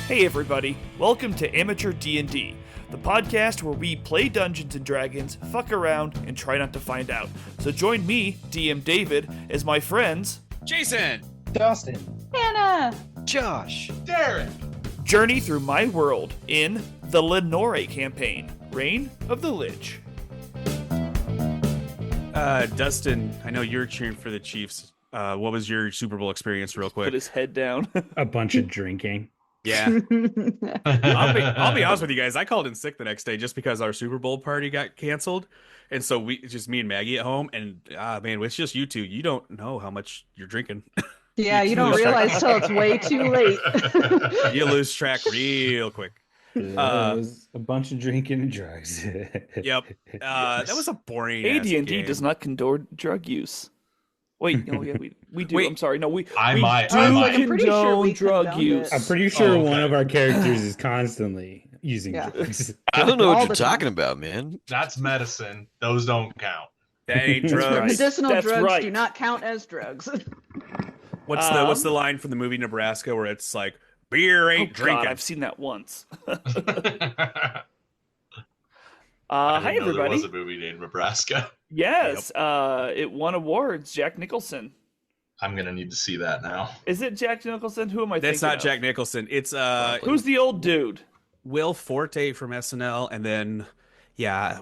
Hey everybody, welcome to Amateur D&D, the podcast where we play Dungeons & Dragons, fuck around, and try not to find out. So join me, DM David, as my friends... Jason! Dustin! Hannah! Josh! Derek! Journey through my world in the Lenore campaign, Reign of the Lich. Dustin, I know you're cheering for the Chiefs. What was your Super Bowl experience real quick? Put his head down. A bunch of drinking. Yeah. I'll be honest with you guys. I called in sick the next day just because our Super Bowl party got canceled. And so just me and Maggie at home. And man, it's just you two. You don't know how much you're drinking. Yeah, you don't realize till it's way too late. You lose track real quick. It was a bunch of drinking and drugs. Yep. That was a boring AD&D does not condone drug use. Wait, no, yeah, we do. Wait. I'm sorry. No, we I do might. I'm pretty sure condone we drug condoned use. it. I'm pretty sure one of our characters is constantly using drugs. I don't know All what you're the time. talking about, man. That's medicine. Those don't count. That ain't That's drugs. right. Medicinal That's drugs right. do not count as drugs. What's the line from the movie Nebraska where it's like, beer ain't drinking? God, I've seen that once. I Hi, didn't know everybody. There was a movie named Nebraska. Yes, it won awards. Jack Nicholson. I'm gonna need to see that now. Is it Jack Nicholson? Who am I thinking That's not of? Jack Nicholson. It's Who's the old dude? Will Forte from SNL, and then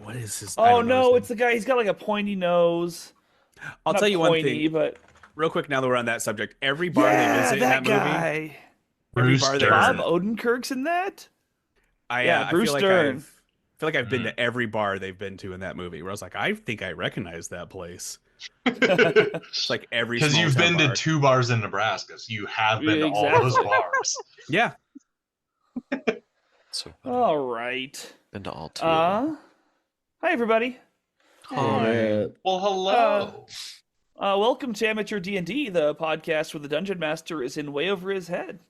what is his? I Oh don't know no, his it's the guy. He's got like a pointy nose. name. I'll Not tell you one pointy, thing, but real quick. Now that we're on that subject, every bar they yeah, visit in that that movie, guy. every Bruce bar they Dern. Bob visit, Odenkirk's in that. I Bruce feel like Dern. I feel like I've been to every bar they've been to in that movie. Where I was like, I think I recognize that place. It's like every Because you've small-town been bar. to 2 bars in Nebraska, so you have been to all those Exactly. bars. Yeah, So All right. been to all two. of them. Hi everybody. Well, hello. Welcome to Amateur D&D, the podcast where the Dungeon Master is in way over his head.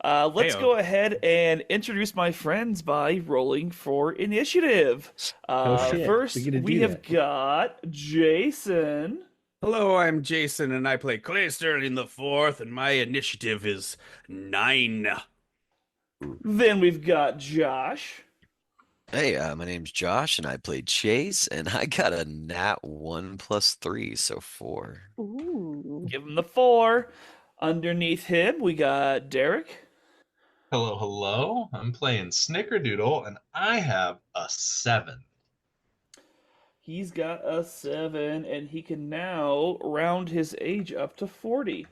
Let's Heyo. go ahead and introduce my friends by rolling for initiative. shit. First, We get to we do have that. got Jason. hello, I'm Jason, and I play Clay Sterling the Fourth, and my initiative is 9. Then we've got Josh. Hey, my name's Josh, and I played Chase, and I got a nat 1 + 3, so 4. Ooh. Give him the 4. Underneath him, we got Derek. Hello, hello. I'm playing Snickerdoodle, and I have a 7. He's got a 7, and he can now round his age up to 40.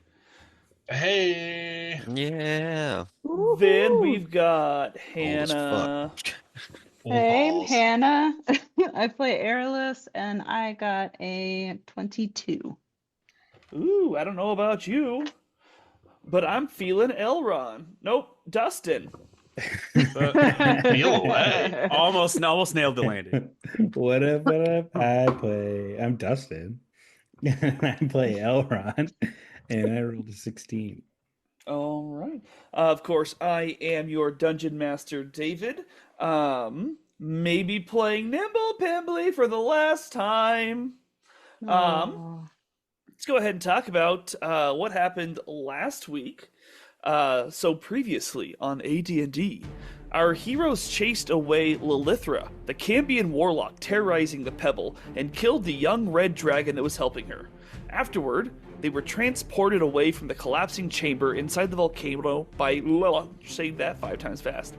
Hey. Yeah. Then Woohoo. we've got Old as Hannah. fuck. Full Hey, I'm balls. Hannah. I play Airless, and I got a 22. Ooh, I don't know about you, but I'm feeling Elron. Nope, Dustin. Feel away. Almost nailed the landing. What up? I'm Dustin. I play Elron, and I rolled a 16. All right. Of course, I am your dungeon master, David. Maybe playing Nimble Pimbly for the last time. Aw. Let's go ahead and talk about what happened last week. So previously on AD&D, our heroes chased away Lilithra, the Cambion warlock terrorizing the Pebble, and killed the young red dragon that was helping her. Afterward, they were transported away from the collapsing chamber inside the volcano by... Say that 5 times fast.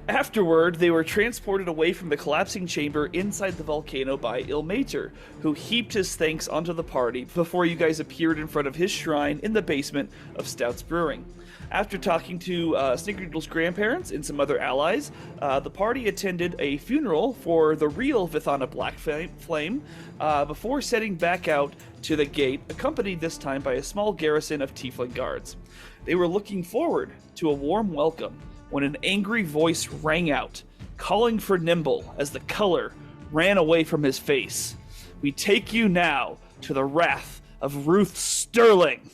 Afterward, they were transported away from the collapsing chamber inside the volcano by Ilmater, who heaped his thanks onto the party before you guys appeared in front of his shrine in the basement of Stout's Brewing. After talking to Snickerdoodle's grandparents and some other allies, the party attended a funeral for the real Vithana Blackflame before setting back out to the gate, accompanied this time by a small garrison of Tiefling guards. They were looking forward to a warm welcome when an angry voice rang out, calling for Nimble as the color ran away from his face. We take you now to the wrath of Ruth Sterling.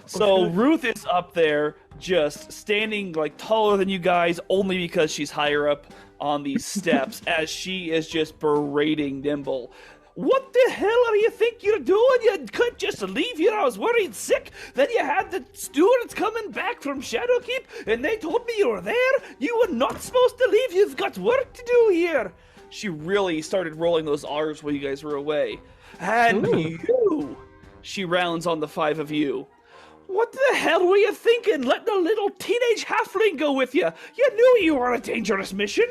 So Ruth is up there, just standing like taller than you guys, only because she's higher up on these steps, as she is just berating Nimble. What the hell are you think you're doing? You couldn't just leave here. I was worried sick. Then you had the stewards coming back from Shadowkeep, and they told me you were there. You were not supposed to leave. You've got work to do here. She really started rolling those R's while you guys were away. And you, she rounds on the 5 of you. What the hell were you thinking, letting a little teenage halfling go with you? You knew you were on a dangerous mission.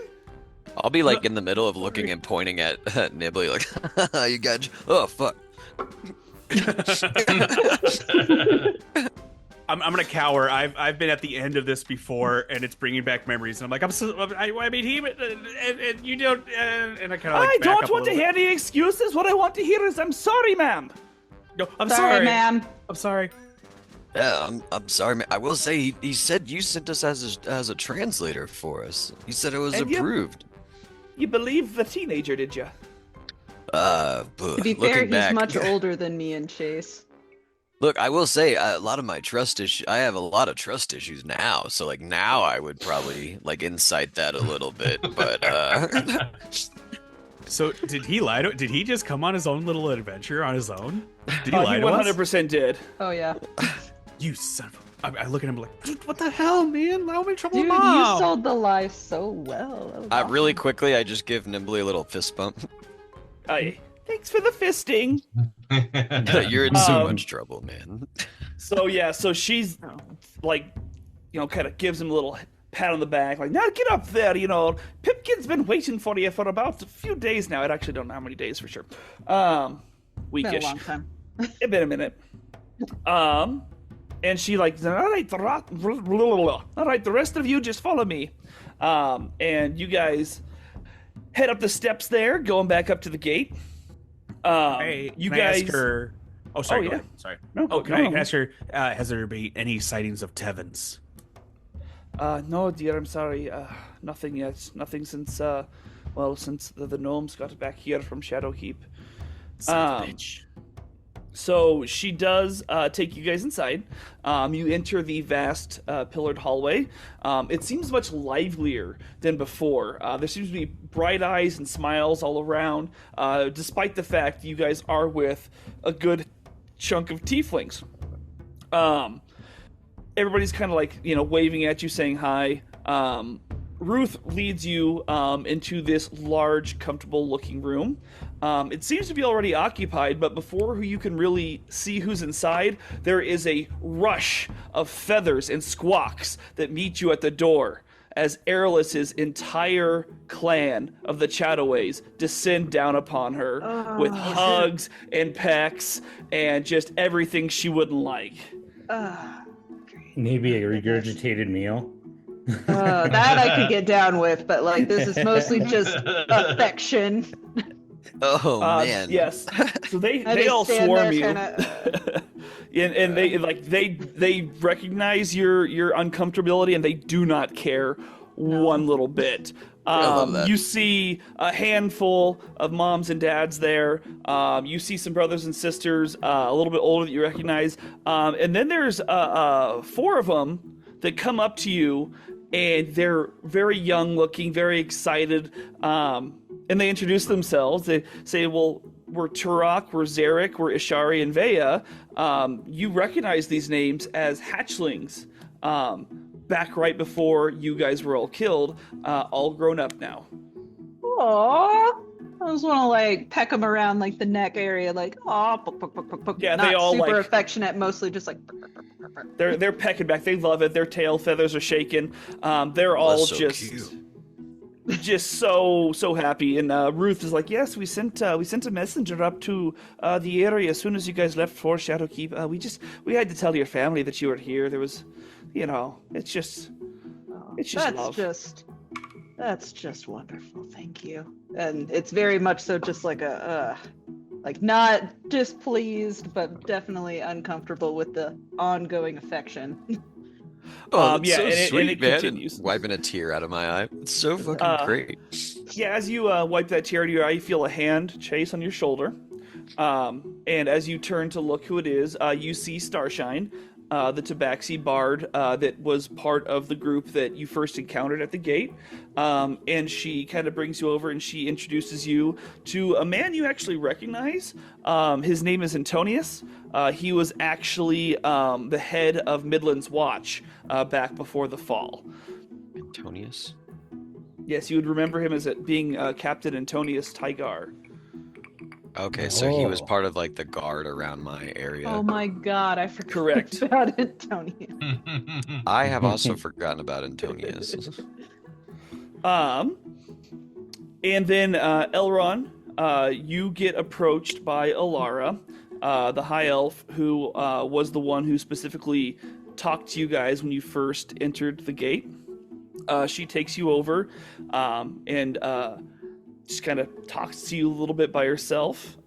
I'll be like in the middle of looking and pointing at Nibbly like, you got, oh fuck. I'm gonna cower. I've been at the end of this before, and it's bringing back memories. And I'm like, I mean, and you don't, and I kind of like. I back don't up a want to little hear any excuses. What I want to hear is, I'm sorry, ma'am. bit. No, I'm Sorry, sorry, ma'am. I'm sorry. Yeah, I'm sorry, man. I will say he said you sent us as a translator for us. He said it was And you- approved. You believe the teenager, did you? To be fair, looking he's back, much older than me and Chase. Look, I will say a lot of my trust issues. I have a lot of trust issues now. So like now, I would probably like incite that a little bit. But So did he lie to? Did he just come on his own little adventure on his own? Did he lie He to us? 100% did. Oh yeah, You son of a... I look at him like, what the hell, man? How many trouble dude, mom? you sold the lie so well. That was awesome. really quickly, I just give Nimbly a little fist bump. Hey, thanks for the fisting. You're in so Um, much trouble, man. So yeah, so she's like, you know, kind of gives him a little pat on the back, like, now get up there, you know. Pipkin's been waiting for you for about a few days now. I actually don't know how many days for sure. Been a Weekish. long time. It's been a minute. And she like, all right, the rest of you just follow me. And you guys head up the steps there, going back up to the gate. Hey, you can I guys. ask her... Oh, sorry. Oh, go yeah. ahead. Sorry. No, Oh, can no, I no. ask her? Has there been any sightings of Tevins? No, dear, I'm sorry. Nothing yet. Nothing since, since the gnomes got back here from Shadowkeep. Son of a bitch. So she does take you guys inside. You enter the vast pillared hallway. It seems much livelier than before. There seems to be bright eyes and smiles all around, despite the fact you guys are with a good chunk of tieflings. Everybody's kind of like, you know, waving at you, saying hi. Ruth leads you into this large, comfortable-looking room. It seems to be already occupied, but before you can really see who's inside, there is a rush of feathers and squawks that meet you at the door as Aerolith's entire clan of the Chattaways descend down upon her with hugs and pecks and just everything she wouldn't like. Maybe a regurgitated meal. That I could get down with, but like this is mostly just affection. Oh man. Yes. So they I they just all stand swarm there you. kinda, And they recognize your uncomfortability and they do not care one little bit. love that. You see a handful of moms and dads there. You see some brothers and sisters a little bit older that you recognize. And then there's 4 of them that come up to you, and they're very young looking, very excited. And they introduce themselves. They say, well, we're Turok, we're Zarek, we're Ishari and Vea. You recognize these names as hatchlings back right before you guys were all killed, all grown up now. Aww. I just want to like peck them around like the neck area, like aw, Yeah, not they all, super like- affectionate, mostly just like. They're pecking back. They love it. Their tail feathers are shaking. They're all That's so just cute. just so happy. And Ruth is like, yes, we sent a messenger up to the area as soon as you guys left for Shadowkeep. We had to tell your family that you were here. There was, you know, it's just love. That's just wonderful. Thank you. And it's very much so just like like not displeased, but definitely uncomfortable with the ongoing affection. Oh, that's yeah, so and it- sweet, and it man. continues. Wiping a tear out of my eye. It's so fucking great. Yeah, as you wipe that tear out of your eye, you feel a hand chase on your shoulder. And as you turn to look who it is, you see Starshine. the Tabaxi bard that was part of the group that you first encountered at the gate. And she kind of brings you over and she introduces you to a man you actually recognize. His name is Antonius. He was actually the head of Midland's Watch back before the fall. Antonius? Yes, you would remember him as being Captain Antonius Tygar. Okay, so he was Oh. part of like the guard around my area. Oh my god, I forgot Correct. about Antonio. I have also forgotten about Antonius. And then Elron, you get approached by Alara, the high elf, who was the one who specifically talked to you guys when you first entered the gate. She takes you over and just kind of talks to you a little bit by herself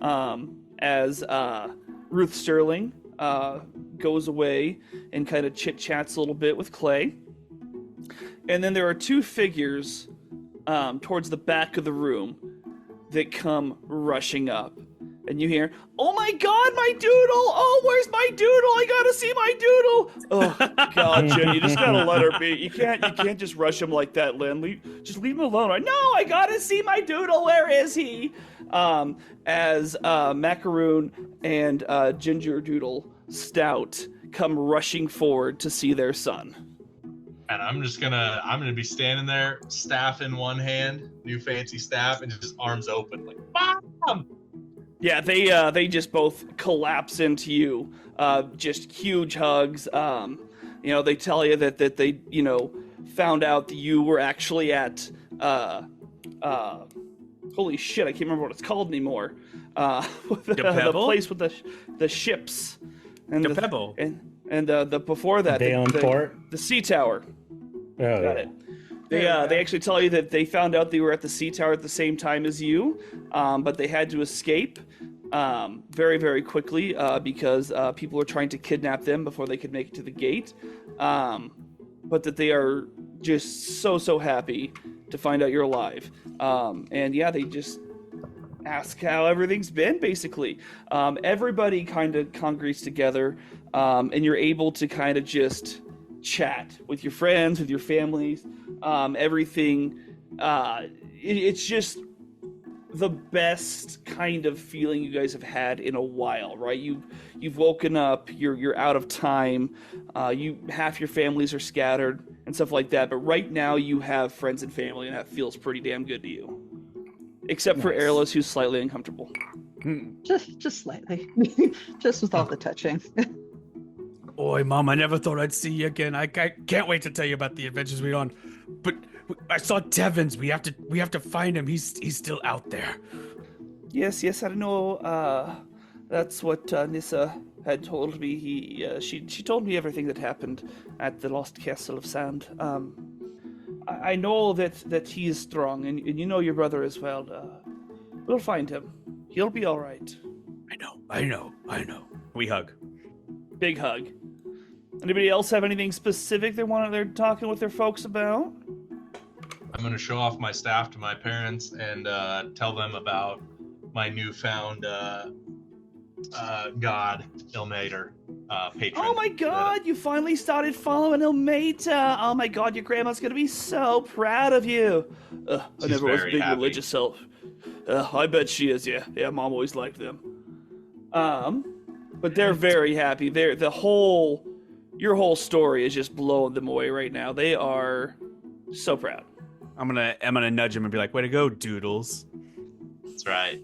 as Ruth Sterling goes away and kind of chit-chats a little bit with Clay. And then there are two figures towards the back of the room that come rushing up. And you hear, "Oh my god, my doodle! Oh, where's my doodle? I gotta see my doodle!" Oh god, Jen, you just gotta let her be. You can't just rush him like that, Lynn. Just leave him alone. Right? No, I gotta see my doodle. Where is he? As Macaroon and Ginger Doodle Stout come rushing forward to see their son. And I'm gonna be standing there, staff in one hand, new fancy staff, and just arms open, like BAM! Yeah, they just both collapse into you. Just huge hugs. They tell you that they found out that you were actually at holy shit, I can't remember what it's called anymore. The place with the ships and The Pebble. and the before that Valenport? the sea tower. Oh, Got it. They actually tell you that they found out they were at the sea tower at the same time as you, but they had to escape very, very quickly because people were trying to kidnap them before they could make it to the gate. But that they are just so happy to find out you're alive. And yeah, they just ask how everything's been, basically. Everybody kind of congregates together, and you're able to kind of just chat with your friends, with your families. Everything, it's just the best kind of feeling you guys have had in a while, right? You've woken up, you're out of time, half your families are scattered and stuff like that, but right now you have friends and family, and that feels pretty damn good to you. Except for Nice. Airless, who's slightly uncomfortable. Just slightly. Just with all the touching. Oi, Mom, I never thought I'd see you again. I can't wait to tell you about the adventures we're on. But I saw Devins. We have to find him. He's still out there. Yes, I know. That's what Nissa had told me. She told me everything that happened at the Lost Castle of Sand. I know that he is strong, and you know your brother as well. We'll find him. He'll be all right. I know. We hug. Big hug. Anybody else have anything specific they're talking with their folks about? I'm gonna show off my staff to my parents and tell them about my newfound god, Ilmater, patron. Oh my god, you finally started following Ilmata. Oh my god, your grandma's gonna be so proud of you. I She's never was a very big happy. religious self. I bet she is, yeah. Yeah, Mom always liked them. But they're very happy. Your whole story is just blowing them away right now. They are so proud. I'm gonna nudge him and be like, "Way to go, Doodles." That's right.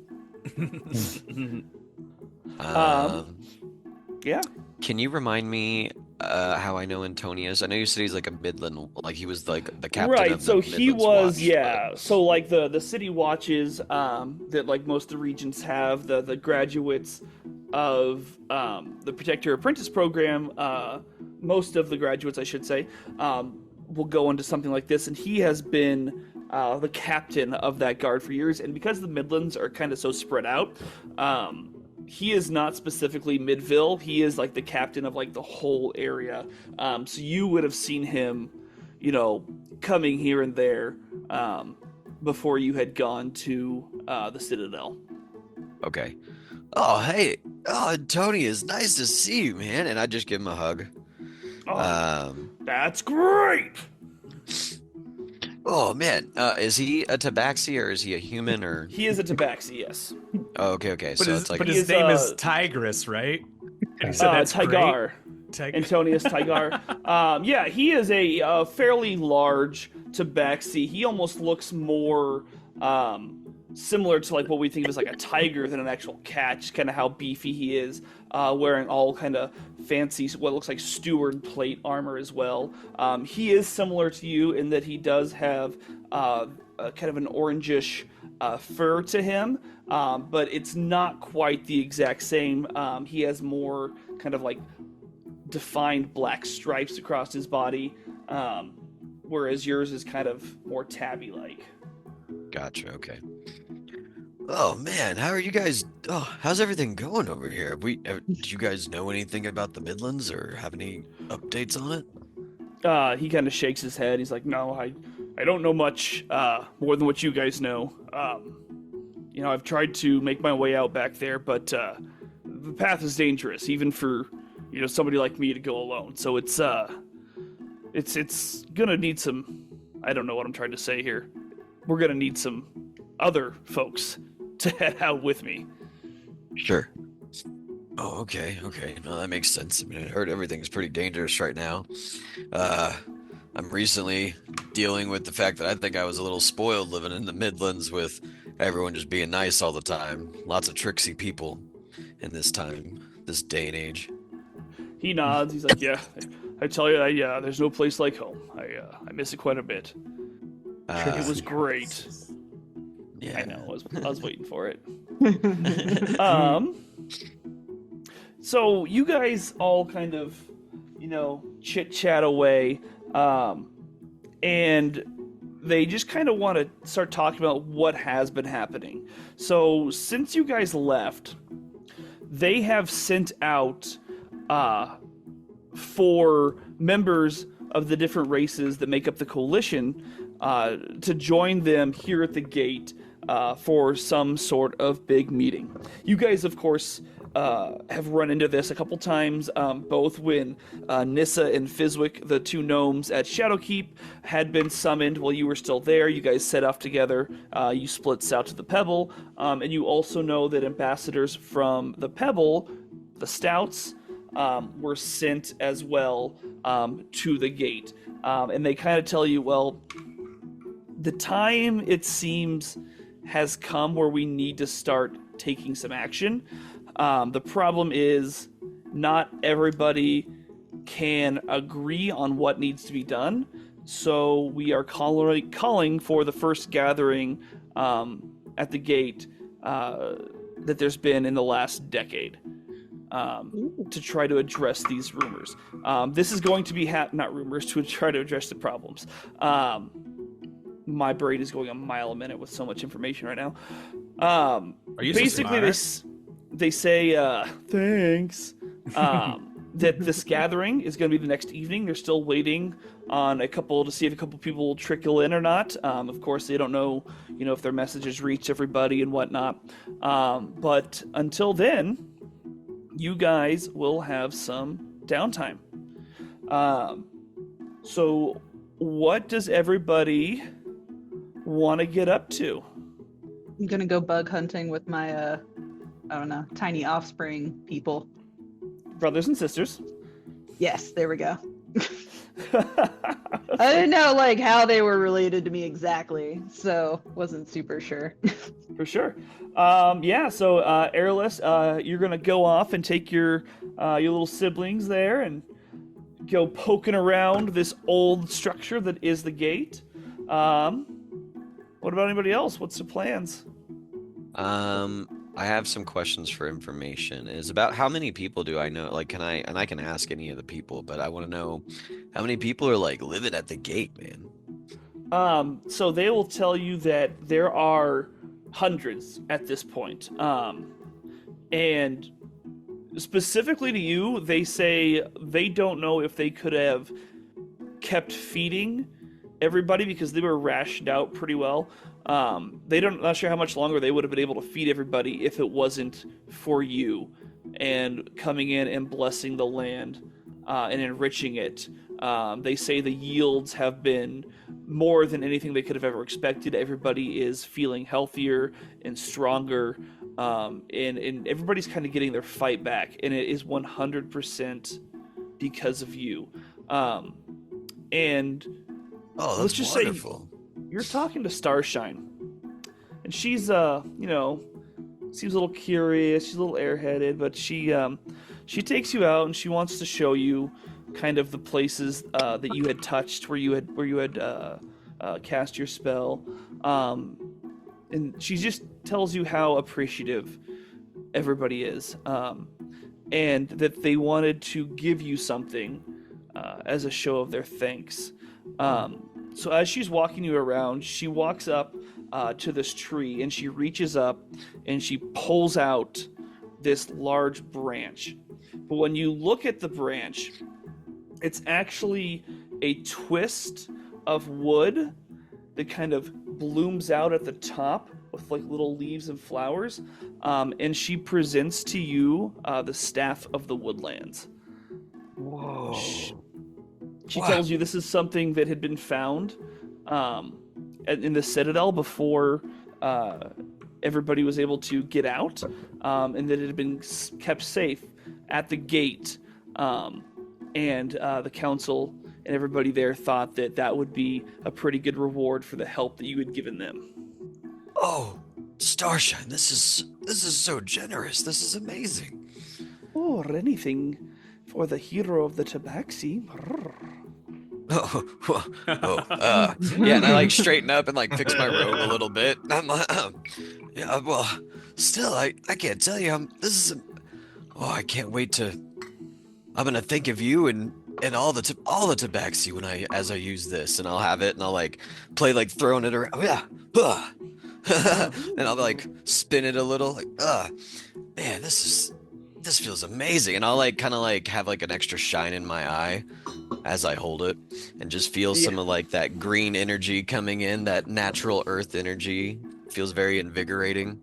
Yeah. Can you remind me how I know Antonius? I know you said he's like a Midland, like he was like the captain Right, of the so he Midlands was, Watch, yeah. but- So like the city watches that like most of the regions have, the graduates of the Protector Apprentice program, most of the graduates, I should say, will go into something like this, and he has been the captain of that guard for years. And because the Midlands are kind of so spread out, he is not specifically Midville. He is like the captain of like the whole area. So you would have seen him, coming here and there before you had gone to the Citadel. Okay. Oh, hey. Oh, Antonius, nice to see you, man. And I just give him a hug. Oh, that's great. Oh man, is he a tabaxi or is he a human or? He is a tabaxi, yes. Oh, okay. But So it's like he his is, name is Tigress, right? And you said that's Tygar. great. Antonius Tygar. Yeah, he is a fairly large tabaxi. He almost looks more similar to like what we think of as like a tiger than an actual cat. Just kind of how beefy he is, wearing all kind of fancy, what looks like steward plate armor as well. He is similar to you in that he does have a kind of an orangish fur to him, but it's not quite the exact same. He has more kind of like defined black stripes across his body, whereas yours is kind of more tabby-like. Gotcha. Okay. Oh man, how are you guys? Oh, how's everything going over here? Do you guys know anything about the Midlands or have any updates on it? He kind of shakes his head. He's like, "No, I don't know much more than what you guys know. I've tried to make my way out back there, but the path is dangerous, even for somebody like me to go alone. So it's gonna need some. I don't know what I'm trying to say here. We're gonna need some other folks to head out with me." Sure. Oh, okay. No, that makes sense. I mean, I heard everything's pretty dangerous right now. I'm recently dealing with the fact that I think I was a little spoiled living in the Midlands with everyone just being nice all the time. Lots of tricksy people in this day and age. He nods. He's like, "Yeah, I tell you, there's no place like home. I miss it quite a bit. It was great." Yeah. I know. I was waiting for it. So you guys all kind of, chit chat away, and they just kind of want to start talking about what has been happening. So since you guys left, they have sent out for members of the different races that make up the coalition to join them here at the gate for some sort of big meeting. You guys, of course, have run into this a couple times, both when Nissa and Fizwick, the two gnomes at Shadowkeep, had been summoned while you were still there. You guys set off together. You split south to the Pebble, and you also know that ambassadors from the Pebble, the Stouts, were sent as well to the gate. And they kind of tell you, well, the time, it seems, has come where we need to start taking some action. The problem is not everybody can agree on what needs to be done, so we are calling for the first gathering at the gate that there's been in the last decade to try to address these rumors. This is going to be not rumors, to try to address the problems. My brain is going a mile a minute with so much information right now. Are you basically so they say thanks that this gathering is going to be the next evening. They're still waiting on to see if a couple people will trickle in or not. Of course, they don't know, if their messages reach everybody and whatnot. But until then, you guys will have some downtime. So what does everybody want to get up to? I'm gonna go bug hunting with my tiny offspring people. Brothers and sisters. Yes, there we go. I didn't know how they were related to me exactly, so wasn't super sure. For sure. So Airless, you're gonna go off and take your little siblings there and go poking around this old structure that is the gate. What about anybody else? What's the plans? I have some questions for information. Is about how many people do I know? I can ask any of the people, but I want to know how many people are living at the gate, man. So they will tell you that there are hundreds at this point. And specifically to you, they say they don't know if they could have kept feeding everybody because they were rationed out pretty well. Not sure how much longer they would have been able to feed everybody if it wasn't for you and coming in and blessing the land and enriching it. They say the yields have been more than anything they could have ever expected. Everybody is feeling healthier and stronger, and everybody's kind of getting their fight back, and it is 100% because of you. And Oh, let's that's just wonderful. say you're talking to Starshine, and she's seems a little curious. She's a little airheaded, but she takes you out and she wants to show you kind of the places that you had touched where you had cast your spell, and she just tells you how appreciative everybody is, and that they wanted to give you something as a show of their thanks. So as she's walking you around, she walks up to this tree and she reaches up and she pulls out this large branch. But when you look at the branch, it's actually a twist of wood that kind of blooms out at the top with like little leaves and flowers. And she presents to you the Staff of the Woodlands. Whoa. She Wow. tells you this is something that had been found in the Citadel before everybody was able to get out, and that it had been kept safe at the gate. And the council and everybody there thought that that would be a pretty good reward for the help that you had given them. Oh, Starshine, this is so generous. This is amazing. Or anything for the hero of the Tabaxi. Yeah, and I like straighten up and like fix my robe a little bit. I'm like, yeah, well, still, I can't tell you. I can't wait to. I'm gonna think of you and all the tabaxi as I use this, and I'll have it, and I'll like play like throwing it around. Yeah, and I'll like spin it a little. Like, man, this feels amazing, and I'll like kind of like have like an extra shine in my eye as I hold it, and just feel some of like that green energy coming in, that natural earth energy. Feels very invigorating.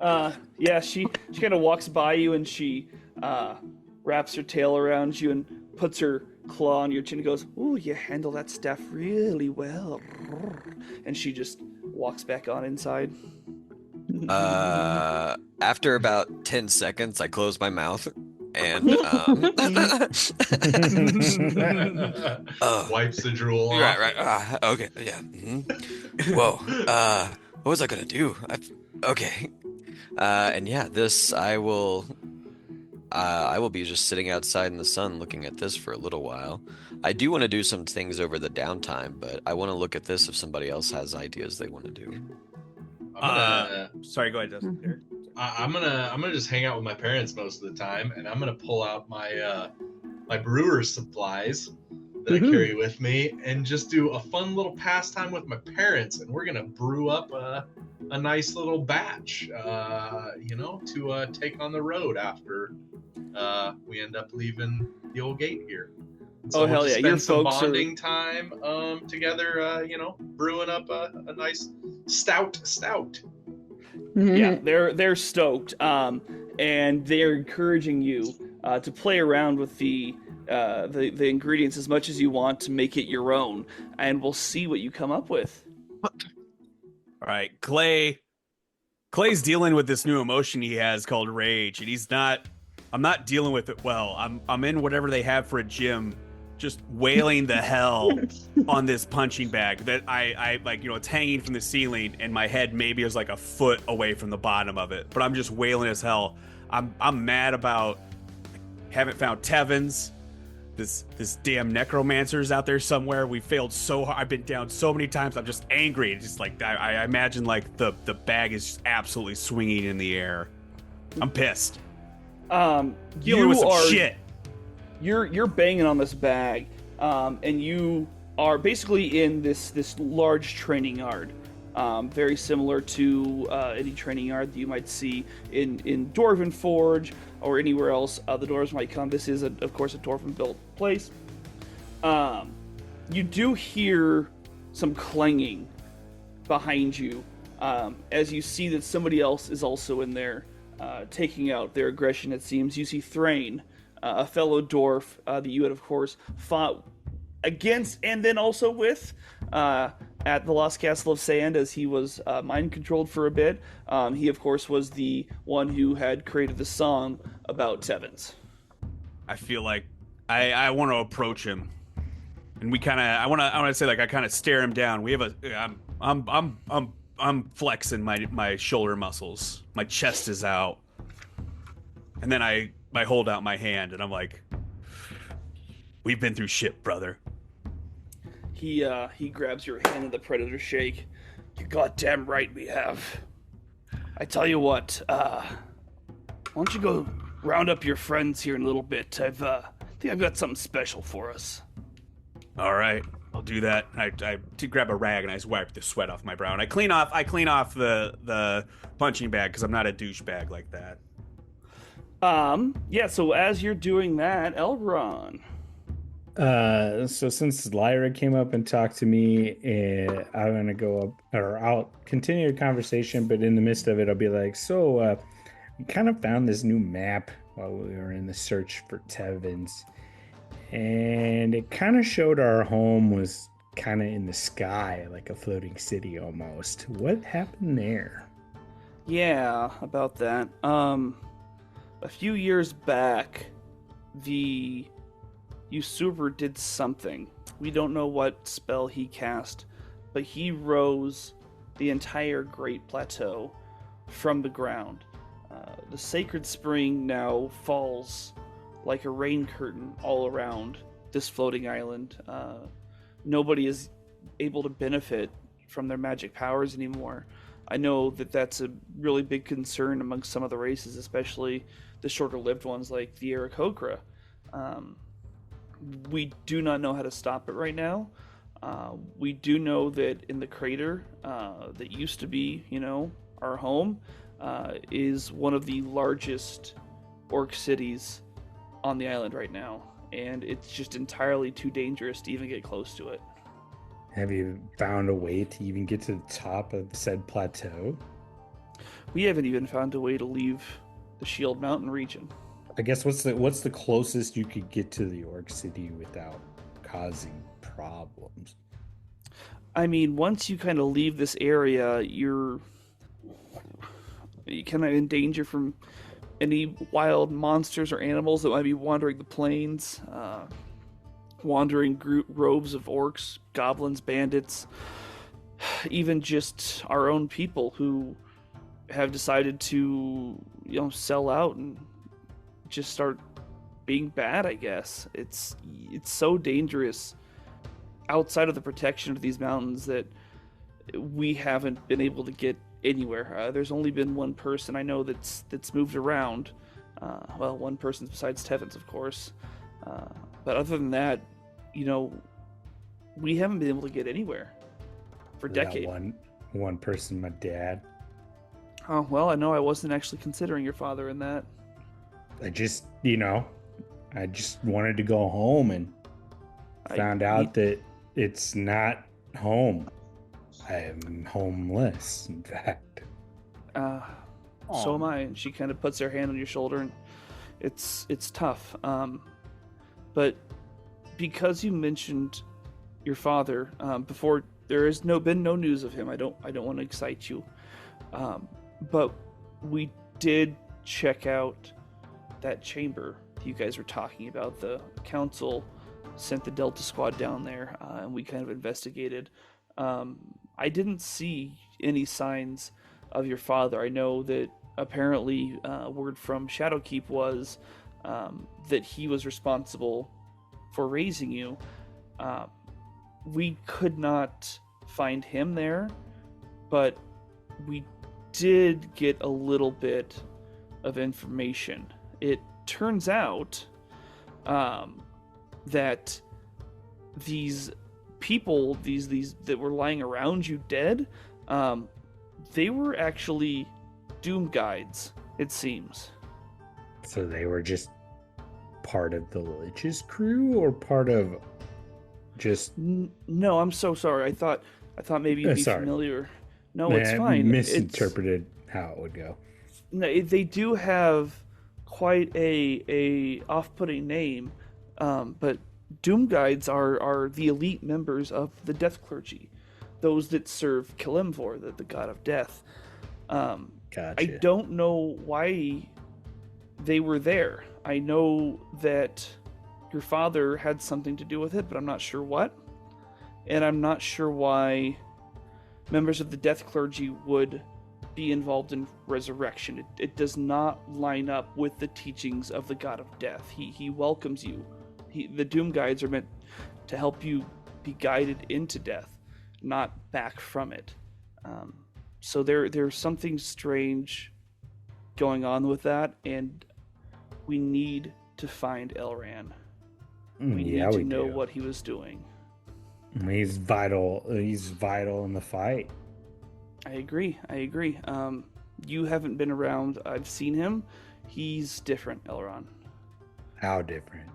Yeah, she kind of walks by you and she wraps her tail around you and puts her claw on your chin and goes, "Ooh, you handle that staff really well." And she just walks back on inside. After about 10 seconds, I close my mouth and Wipes the drool off. right. Okay, yeah. Whoa. What was I gonna do? Okay. And yeah, this I will be just sitting outside in the sun looking at this for a little while. I do want to do some things over the downtime, but I want to look at this if somebody else has ideas they want to do. Sorry, go ahead, Justin. Derek. I'm gonna just hang out with my parents most of the time, and I'm gonna pull out my my brewer's supplies that I carry with me, and just do a fun little pastime with my parents. And we're gonna brew up a nice little batch, to take on the road after we end up leaving the old gate here. So Oh, hell we'll yeah, just your spend some folks are- bonding time together. Brewing up a nice stout. Yeah, they're stoked, and they're encouraging you to play around with the ingredients as much as you want to make it your own, and we'll see what you come up with. All right, Clay's dealing with this new emotion he has called rage, and I'm not dealing with it well. I'm in whatever they have for a gym, just wailing the hell on this punching bag that I like, it's hanging from the ceiling, and my head maybe is like a foot away from the bottom of it, but I'm just wailing as hell. I'm mad about haven't found Tevins. This damn necromancer's out there somewhere. We failed so hard. I've been down so many times. I'm just angry. It's just like I imagine like the bag is just absolutely swinging in the air. I'm pissed. Dealing with some shit. You're banging on this bag, and you are basically in this large training yard, very similar to any training yard that you might see in Dwarven Forge or anywhere else the dwarves might come. This is, of course, a Dwarven-built place. You do hear some clanging behind you as you see that somebody else is also in there taking out their aggression. It seems you see Thrain a fellow dwarf that you had, of course, fought against and then also with at the Lost Castle of Sand as he was mind controlled for a bit. He, of course, was the one who had created the song about Tevins. I feel like I want to approach him, and we kind of I want to say like I kind of stare him down. We have a I'm flexing my shoulder muscles. My chest is out, and then I hold out my hand, and I'm like, "We've been through shit, brother." He grabs your hand in the Predator shake. You're goddamn right we have. I tell you what, why don't you go round up your friends here in a little bit? I think I've got something special for us. All right, I'll do that. I grab a rag and I wipe the sweat off my brow. And I clean off the punching bag because I'm not a douchebag like that. Yeah. So as you're doing that, Elron. So since Lyra came up and talked to me, I'm gonna go up, or I'll continue the conversation, but in the midst of it, I'll be like, "So, we kind of found this new map while we were in the search for Tevins, and it kind of showed our home was kind of in the sky, like a floating city almost. What happened there?" Yeah, about that. A few years back, the usurper did something. We don't know what spell he cast, but he rose the entire Great Plateau from the ground. The sacred spring now falls like a rain curtain all around this floating island. Nobody is able to benefit from their magic powers anymore. I know that that's a really big concern amongst some of the races, especially the shorter-lived ones like the Aarakocra. We do not know how to stop it right now. We do know that in the crater that used to be, our home, is one of the largest orc cities on the island right now, and it's just entirely too dangerous to even get close to it. Have you found a way to even get to the top of said plateau? We haven't even found a way to leave the Shield Mountain region. I guess what's the closest you could get to the orc city without causing problems? I mean, once you kind of leave this area, you kind of in danger from any wild monsters or animals that might be wandering the plains, wandering roves of orcs, goblins, bandits, even just our own people who have decided to, sell out and just start being bad, I guess. It's so dangerous outside of the protection of these mountains that we haven't been able to get anywhere. There's only been one person I know that's moved around. One person besides Tevins, of course. But other than that, we haven't been able to get anywhere for decades. One person, my dad. Oh, well, I know I wasn't actually considering your father in that. I just wanted to go home and found out that it's not home. I am homeless, in fact. So am I. And she kind of puts her hand on your shoulder, and it's tough. But because you mentioned your father before, there has been no news of him. I don't want to excite you, but we did check out that chamber you guys were talking about. The council sent the Delta Squad down there, and we kind of investigated. I didn't see any signs of your father. I know that apparently word from Shadowkeep was that he was responsible for raising you. We could not find him there, but we did get a little bit of information. It turns out that these people, these that were lying around you dead, they were actually doom guides, it seems. So they were just part of the Lich's crew, or part of just... No, I'm so sorry. I thought maybe you'd be familiar. No, it's fine. Misinterpreted how it would go. No, they do have quite a off-putting name, but Doom Guides are the elite members of the Death Clergy, those that serve Kilemvor, the god of death. Gotcha. I don't know why they were there. I know that your father had something to do with it, but I'm not sure what. And I'm not sure why members of the Death Clergy would be involved in resurrection. It does not line up with the teachings of the god of death. He welcomes you. The Doom Guides are meant to help you be guided into death, not back from it. So there's something strange going on with that, and we need to find Elran. We need to know what he was doing. He's vital. He's vital in the fight. I agree. You haven't been around. I've seen him. He's different, Elron. How different?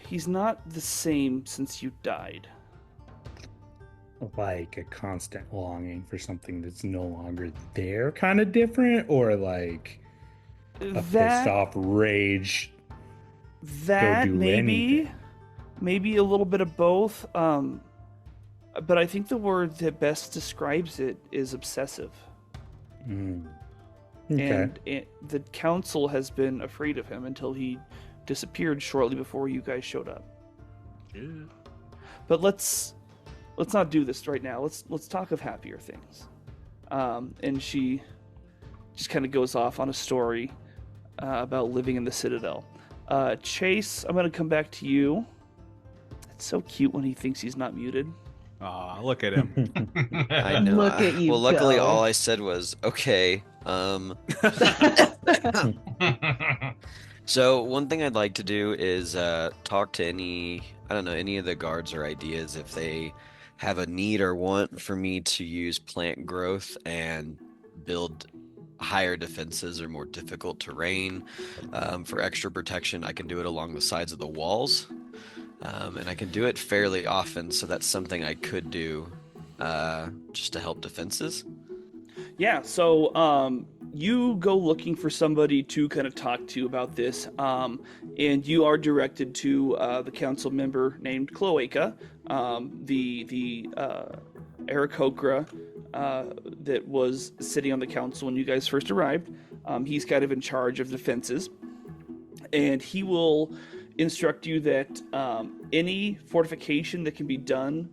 He's not the same since you died. Like a constant longing for something that's no longer there, kind of different, or like a pissed off rage. That go do anything. maybe a little bit of both. But I think the word that best describes it is obsessive. Okay. And the council has been afraid of him until he disappeared shortly before you guys showed up. Yeah. But let's not do this right now. Let's talk of happier things. And she just kind of goes off on a story about living in the Citadel. Chase, I'm going to come back to you. It's so cute when he thinks he's not muted. Aw, look at him. I know. Look at you Well, luckily, go. all I said was okay. So one thing I'd like to do is talk to any of the guards or ideas if they have a need or want for me to use plant growth and build higher defenses or more difficult terrain. For extra protection, I can do it along the sides of the walls. And I can do it fairly often, so that's something I could do just to help defenses. Yeah, so you go looking for somebody to kind of talk to about this, and you are directed to the council member named Cloaca, the Aarakocra that was sitting on the council when you guys first arrived. He's kind of in charge of defenses, and he will instruct you that any fortification that can be done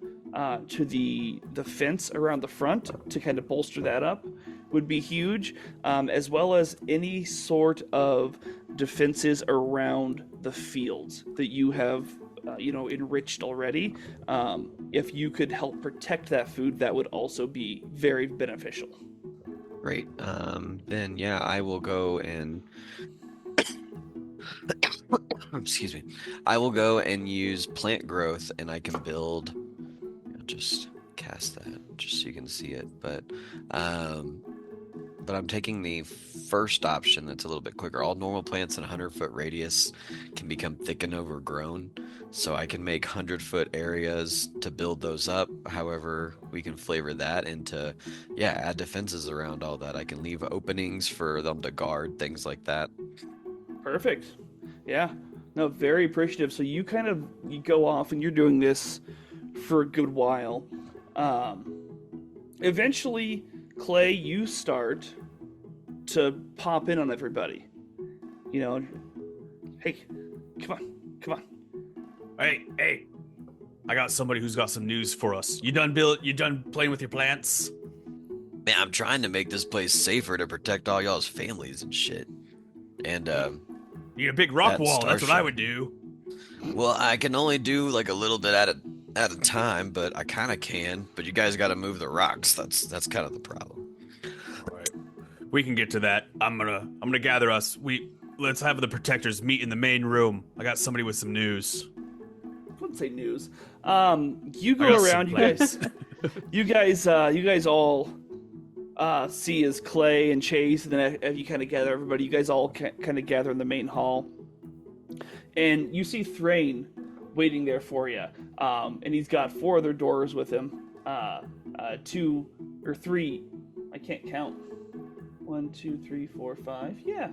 to the fence around the front to kind of bolster that up would be huge, as well as any sort of defenses around the fields that you have enriched already. If you could help protect that food, that would also be very beneficial. Great. Then yeah, I will go and excuse me. I will go and use plant growth, and I can build. Just cast that, just so you can see it. But I'm taking the first option that's a little bit quicker. All normal plants in a 100-foot radius can become thick and overgrown, so I can make 100-foot areas to build those up. However, we can flavor that into, add defenses around all that. I can leave openings for them to guard, things like that. Perfect. Yeah. No, very appreciative. So you go off and you're doing this for a good while. Eventually, Clay, you start to pop in on everybody. Hey, come on. Hey, I got somebody who's got some news for us. You done playing with your plants? Man, I'm trying to make this place safer to protect all y'all's families and shit. And Need a big rock that wall. That's what I starship. would do. Well, I can only do like a little bit at a time, but I kind of can. But you guys got to move the rocks. That's kind of the problem. Right. We can get to that. I'm gonna gather us. Let's have the protectors meet in the main room. I got somebody with some news. I wouldn't say news. You I go got around. some You guys all see as Clay and Chase, and then as you kind of gather everybody, you guys all kind of gather in the main hall, and you see Thrain waiting there for you. And he's got 4 other doors with him. 2 or 3. I can't count. 1, 2, 3, 4, 5. Yeah.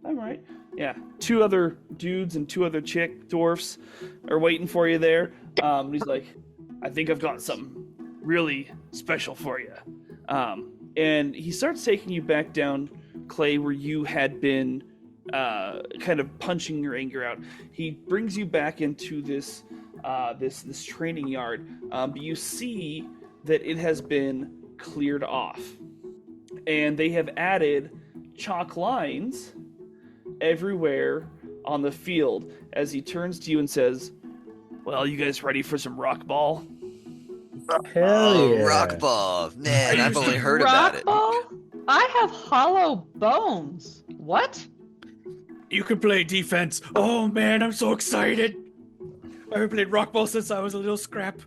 All right. Yeah, 2 other dudes and 2 other chick dwarfs are waiting for you there. He's like, I think I've got something really special for you. And he starts taking you back down, Clay, where you had been kind of punching your anger out. He brings you back into this this training yard. But you see that it has been cleared off, and they have added chalk lines everywhere on the field. As he turns to you and says, "Well, you guys ready for some rock ball?" Hell yeah. Rock ball. Man, I've only heard Rock about it. ball? I have hollow bones. What? You can play defense. Oh man, I'm so excited. I haven't played rock ball since I was a little scrap.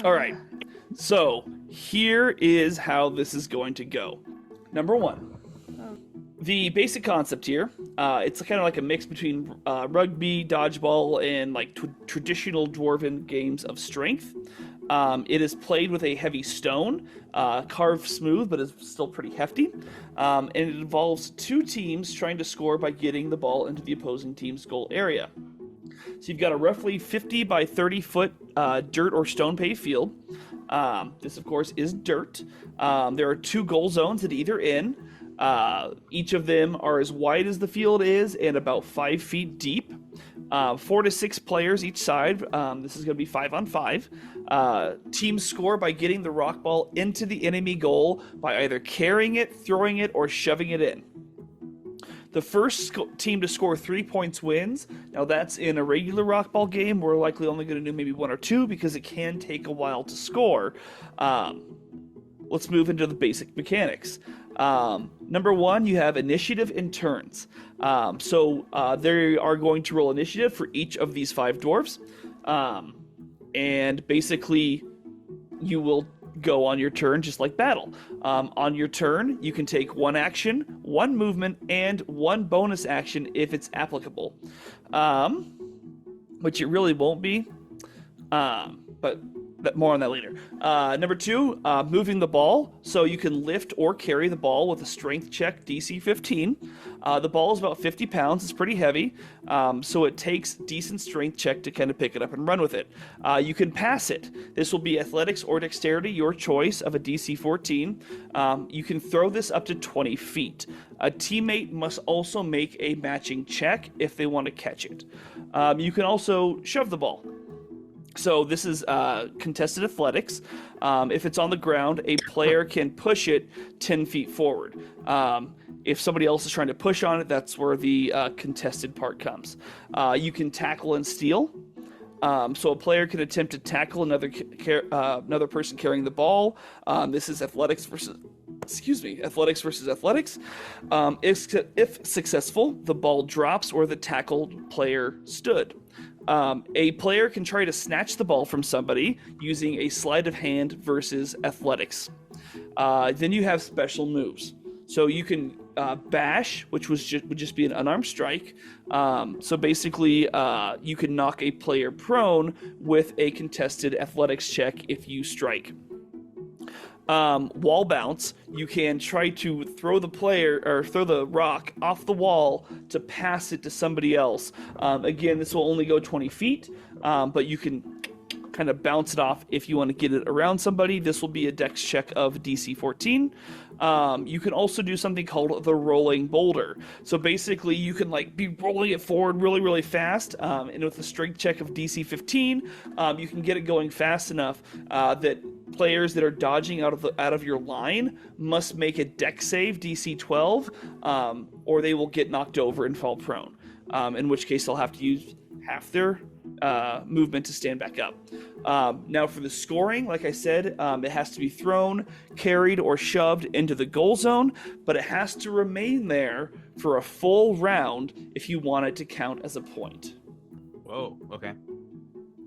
All right. So here is how this is going to go. Number 1. The basic concept here, it's kind of like a mix between rugby, dodgeball, and like traditional dwarven games of strength. It is played with a heavy stone, carved smooth, but is still pretty hefty. And it involves 2 teams trying to score by getting the ball into the opposing team's goal area. So you've got a roughly 50 by 30 foot dirt or stone paved field. This, of course, is dirt. There are 2 goal zones at either end. Each of them are as wide as the field is and about 5 feet deep. 4 to 6 players each side. This is going to be 5-on-5. Teams score by getting the rock ball into the enemy goal by either carrying it, throwing it, or shoving it in. The first team to score 3 points wins. Now that's in a regular rock ball game. We're likely only going to do maybe 1 or 2 because it can take a while to score. Let's move into the basic mechanics. Number 1, you have initiative and turns. So they are going to roll initiative for each of these 5 dwarves. And basically, you will go on your turn just like battle. On your turn, you can take 1 action, 1 movement, and 1 bonus action if it's applicable. Which it really won't be. But more on that later. Number 2, moving the ball. So you can lift or carry the ball with a strength check DC 15. The ball is about 50 pounds. It's pretty heavy. So it takes decent strength check to kind of pick it up and run with it. You can pass it. This will be athletics or dexterity, your choice of a DC 14. You can throw this up to 20 feet. A teammate must also make a matching check if they want to catch it. You can also shove the ball. So this is contested athletics. If it's on the ground, a player can push it 10 feet forward. If somebody else is trying to push on it, that's where the contested part comes. You can tackle and steal. So a player can attempt to tackle another person carrying the ball. This is athletics versus athletics. If successful, the ball drops where the tackled player stood. A player can try to snatch the ball from somebody using a sleight of hand versus athletics. Then you have special moves. So you can bash, which would just be an unarmed strike. So basically, you can knock a player prone with a contested athletics check if you strike. Wall bounce, you can try to throw the rock off the wall to pass it to somebody else. Again, this will only go 20 feet, but you can kind of bounce it off if you want to get it around somebody. This will be a dex check of DC 14. You can also do something called the rolling boulder. So basically, you can be rolling it forward really, really fast, and with a strength check of DC 15, you can get it going fast enough that players that are dodging out of your line must make a dex save DC 12, or they will get knocked over and fall prone. In which case, they'll have to use half their movement to stand back up. Now for the scoring, like I said, it has to be thrown, carried, or shoved into the goal zone, but it has to remain there for a full round if you want it to count as a point. Whoa, okay.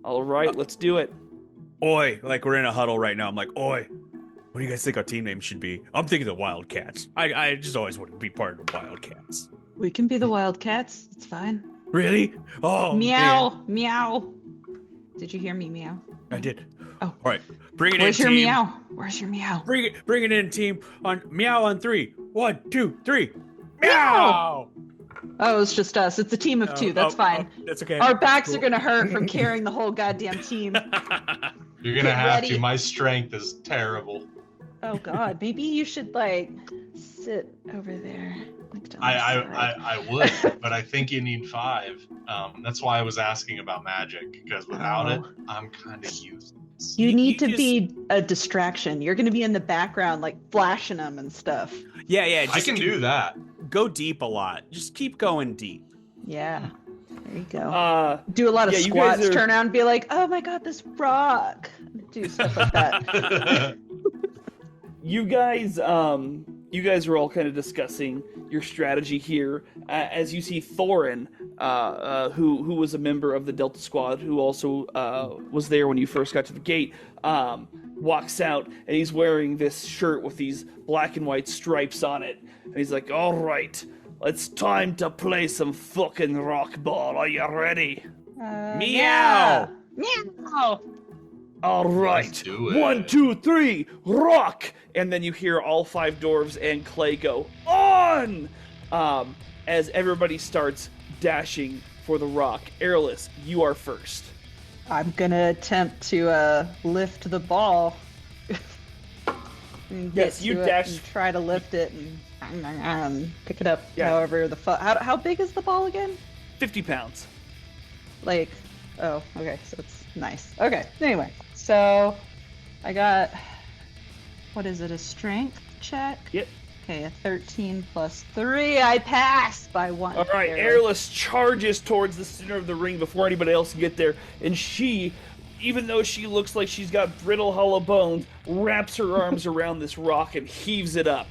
All right, let's do it. Oi, we're in a huddle right now. I'm like, oi, what do you guys think our team name should be? I'm thinking the Wildcats. I just always want to be part of the Wildcats. We can be the Wildcats. It's fine. Really? Oh, meow, man. meow. Did you hear me meow? I did. Oh. All right. Bring it Where's in, your team. meow? Where's your meow? Bring it in, team. On meow on 3. 1, 2, 3. Meow! Oh, it's just us. It's a team of two. That's fine. That's okay. Our backs are gonna hurt from carrying the whole goddamn team. You're gonna Get have ready. to. My strength is terrible. Oh God, maybe you should like sit over there. Like, to the side. I would, but I think you need 5. That's why I was asking about magic, because without it, I'm kind of useless. You need to just- be a distraction. You're gonna be in the background, like flashing them and stuff. Yeah. I can do that. Go deep a lot. Just keep going deep. Yeah. There you go. Do a lot of yeah, you guys squats. are- Turn around and be like, "Oh my God, this rock!" Do stuff like that. You guys were all kind of discussing your strategy here as you see Thorin, who was a member of the Delta Squad, who also was there when you first got to the gate, walks out, and he's wearing this shirt with these black and white stripes on it, and he's like, "All right, it's time to play some fucking rock ball. Are you ready?" Meow! Meow! All right, Let's do it. 1, 2, 3, rock! And then you hear all 5 dwarves and Clay go on, as everybody starts dashing for the rock. Airless, you are first. I'm gonna attempt to lift the ball. And Yes, get you to it dash- and try to lift it and pick it up. Yeah. However the how big is the ball again? 50 pounds. Like, oh, okay, so it's nice. Okay, anyway, so I got, what is it, a strength check? Yep. Okay, a 13 plus 3, I pass by 1. All right, barely. Airless charges towards the center of the ring before anybody else can get there, and she, even though she looks like she's got brittle, hollow bones, wraps her arms around this rock and heaves it up.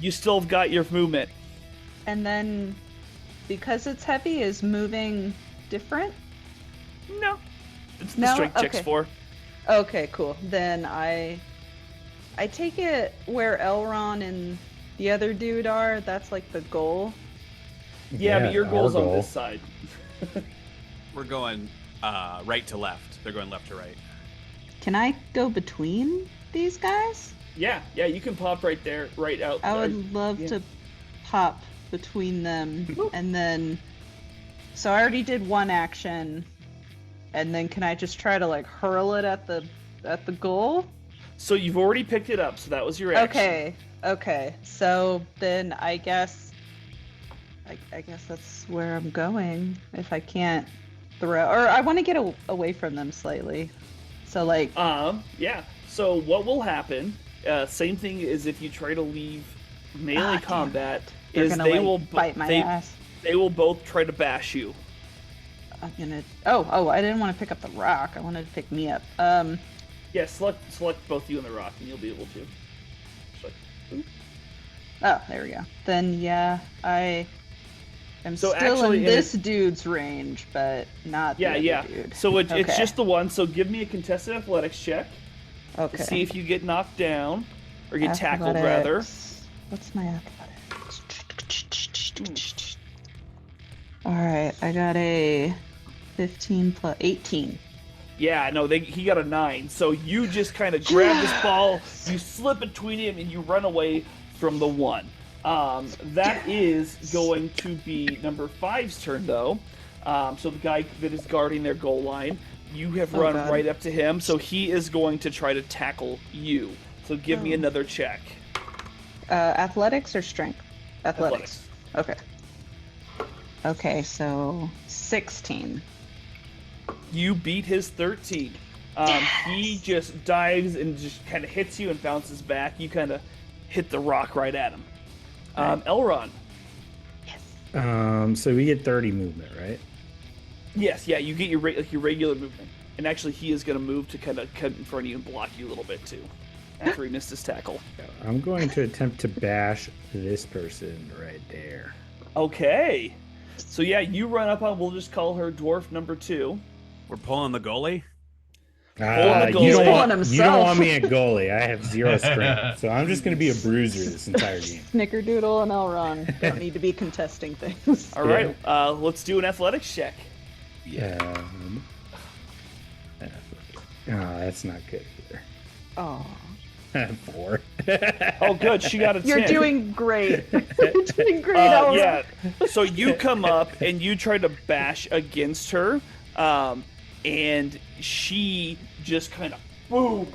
You still have got your movement. And then, because it's heavy, is moving different? No. It's the No? strength checks Okay. for. Okay, cool. Then I take it where Elron and the other dude are. That's like the goal. Yeah, but your our goal's on goal. this side. We're going right to left. They're going left to right. Can I go between these guys? Yeah, you can pop right there, right out I there. would love yeah. to pop between them, and then. So I already did one action, and then can I just try to like hurl it at the goal? So you've already picked it up, so that was your action. Okay. So then I guess that's where I'm going. If I can't throw, or I want to get away from them slightly. So like, Yeah. So what will happen, same thing as if you try to leave melee damn combat, they're is gonna they like, will bite my they, ass. they will both try to bash you. I'm gonna. Oh! I didn't want to pick up the rock. I wanted to pick me up. Yeah, select both you and the rock, and you'll be able to. Just like, Oh, there we go. Then yeah, I am So still actually in in this dude's range, but not the other dude. So it's Okay. just the one. So give me a contested athletics check Okay. to see if you get knocked down or get tackled rather. Athletics. What's my athletics? All right, I got a 15 plus 18. Yeah, no, he got a 9. So you just kind of grab this ball, you slip between him, and you run away from the 1. That is going to be number 5's turn, though. So the guy that is guarding their goal line, you have Oh, run God. right up to him, so he is going to try to tackle you. So give me another check. Athletics or strength? Athletics. Okay. Okay, so 16. You beat his 13. He just dives and just kind of hits you and bounces back. You kind of hit the rock right at him. Elron. So we get 30 movement, right? Yes, yeah, you get your regular movement. And actually, he is going to move to kind of cut in front of you and block you a little bit, too. After he missed his tackle. I'm going to attempt to bash this person right there. Okay. So yeah, you run up on, we'll just call her dwarf number 2. We're pulling the goalie. the goalie. You don't Pulling want, himself. you don't want me at goalie. I have 0 strength, so I'm just going to be a bruiser this entire game. Snickerdoodle and Elron don't need to be contesting things. All right, let's do an athletics check. Oh, that's not good either. Oh. 4. Oh, good. She got a 10. You're doing great. You're doing great, Elra. Yeah. So you come up and you try to bash against her, and she just kind of boom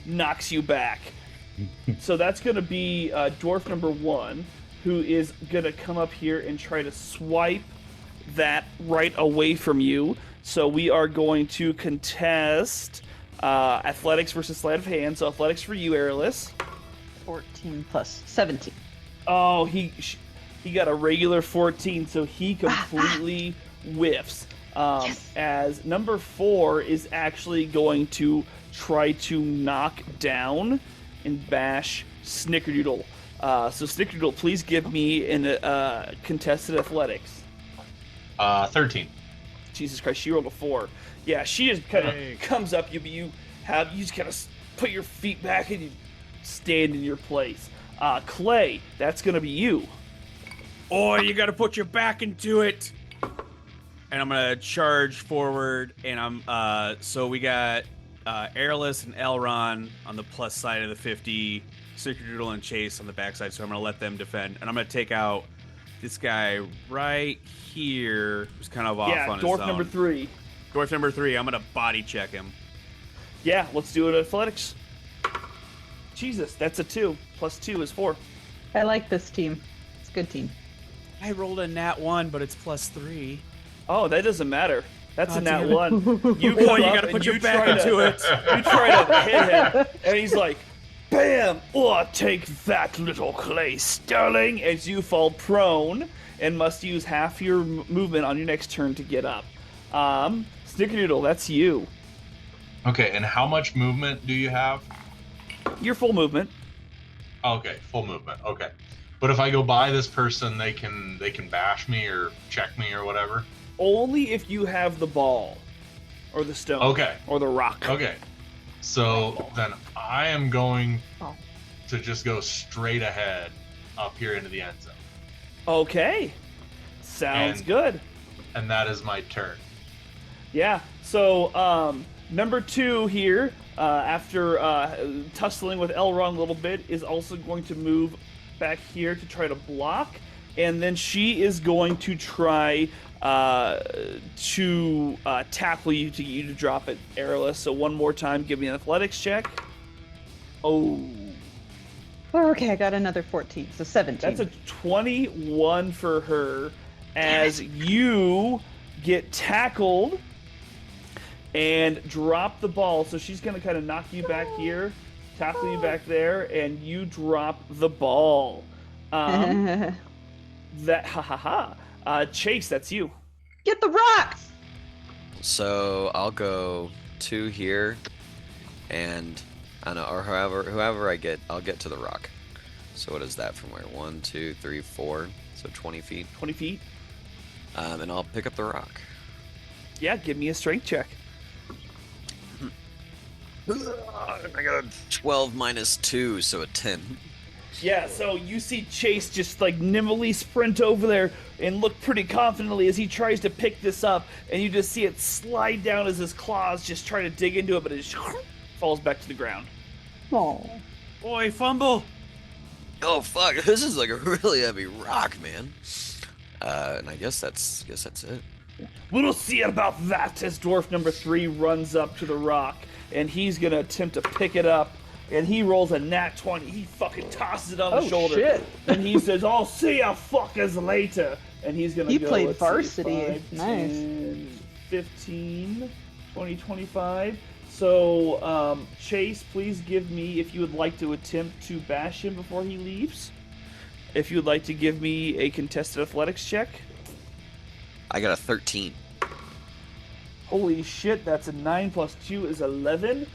knocks you back. So that's going to be dwarf number 1, who is going to come up here and try to swipe that right away from you. So we are going to contest athletics versus sleight of hand. So athletics for you, Airless. 14 plus 17. Oh, he got a regular 14, so he completely whiffs. Yes. As number 4 is actually going to try to knock down and bash Snickerdoodle. So Snickerdoodle, please give me an contested athletics. 13. Jesus Christ, she rolled a 4. Yeah, she just kind of comes up. You just kind of put your feet back and you stand in your place. Clay, that's gonna be you. Oh, you got to put your back into it. And I'm gonna charge forward, and I'm so we got Airless and Elron on the plus side of the 50, Snickerdoodle and Chase on the backside. So I'm gonna let them defend, and I'm gonna take out this guy right here, who's kind of off on his own. Dwarf number 3. Dwarf number 3. I'm gonna body check him. Yeah, let's do it. Athletics. Jesus, that's a 2. Plus 2 is 4. I like this team. It's a good team. I rolled a nat 1, but it's plus 3. Oh, that doesn't matter. That's a nat damn it. 1. You Boy, come you up gotta and put your you back try into it. You try to hit him, and he's like, "Bam! Oh, take that, little Clay Sterling!" As you fall prone and must use half your movement on your next turn to get up. Snickerdoodle, that's you. Okay, and how much movement do you have? Your full movement. Okay, full movement. Okay. But if I go by this person, they can bash me or check me or whatever. Only if you have the ball, or the stone, Okay. or the rock. Okay. So then I am going to just go straight ahead up here into the end zone. Okay. Sounds And- good. And that is my turn. Yeah. So number 2 here, after tussling with Elrond a little bit, is also going to move back here to try to block, and then she is going to try to tackle you to get you to drop it, Airless. So one more time, give me an athletics check. Oh, Okay, I got another 14, so 17. that's a 21 for her, as you get tackled and drop the ball. So she's going to kind of knock you back here, tackle you back there, and you drop the ball. Chase, that's you. Get the rocks! So I'll go 2 here, and I don't know, or whoever I get, I'll get to the rock. So what is that from where? 1, 2, 3, 4. So 20 feet. 20 feet. And I'll pick up the rock. Yeah, give me a strength check. I got a 12 minus 2, so a 10. Yeah, so you see Chase just like nimbly sprint over there and look pretty confidently as he tries to pick this up, and you just see it slide down as his claws just try to dig into it, but it just falls back to the ground. Oh. Boy, fumble! Oh fuck! This is like a really heavy rock, man. And I guess that's it. We'll see about that as dwarf number 3 runs up to the rock, and he's gonna attempt to pick it up, and he rolls a nat 20. He fucking tosses it on the shoulder. Shit. And he says, "I'll see ya fuckers later." And he's gonna He go, played let's see, varsity. 5, Nice. 10, 15, 20, 25. So, Chase, please give me, if you would like to attempt to bash him before he leaves. If you would like to give me a contested athletics check. I got a 13. Holy shit, that's a 9 plus 2 is 11.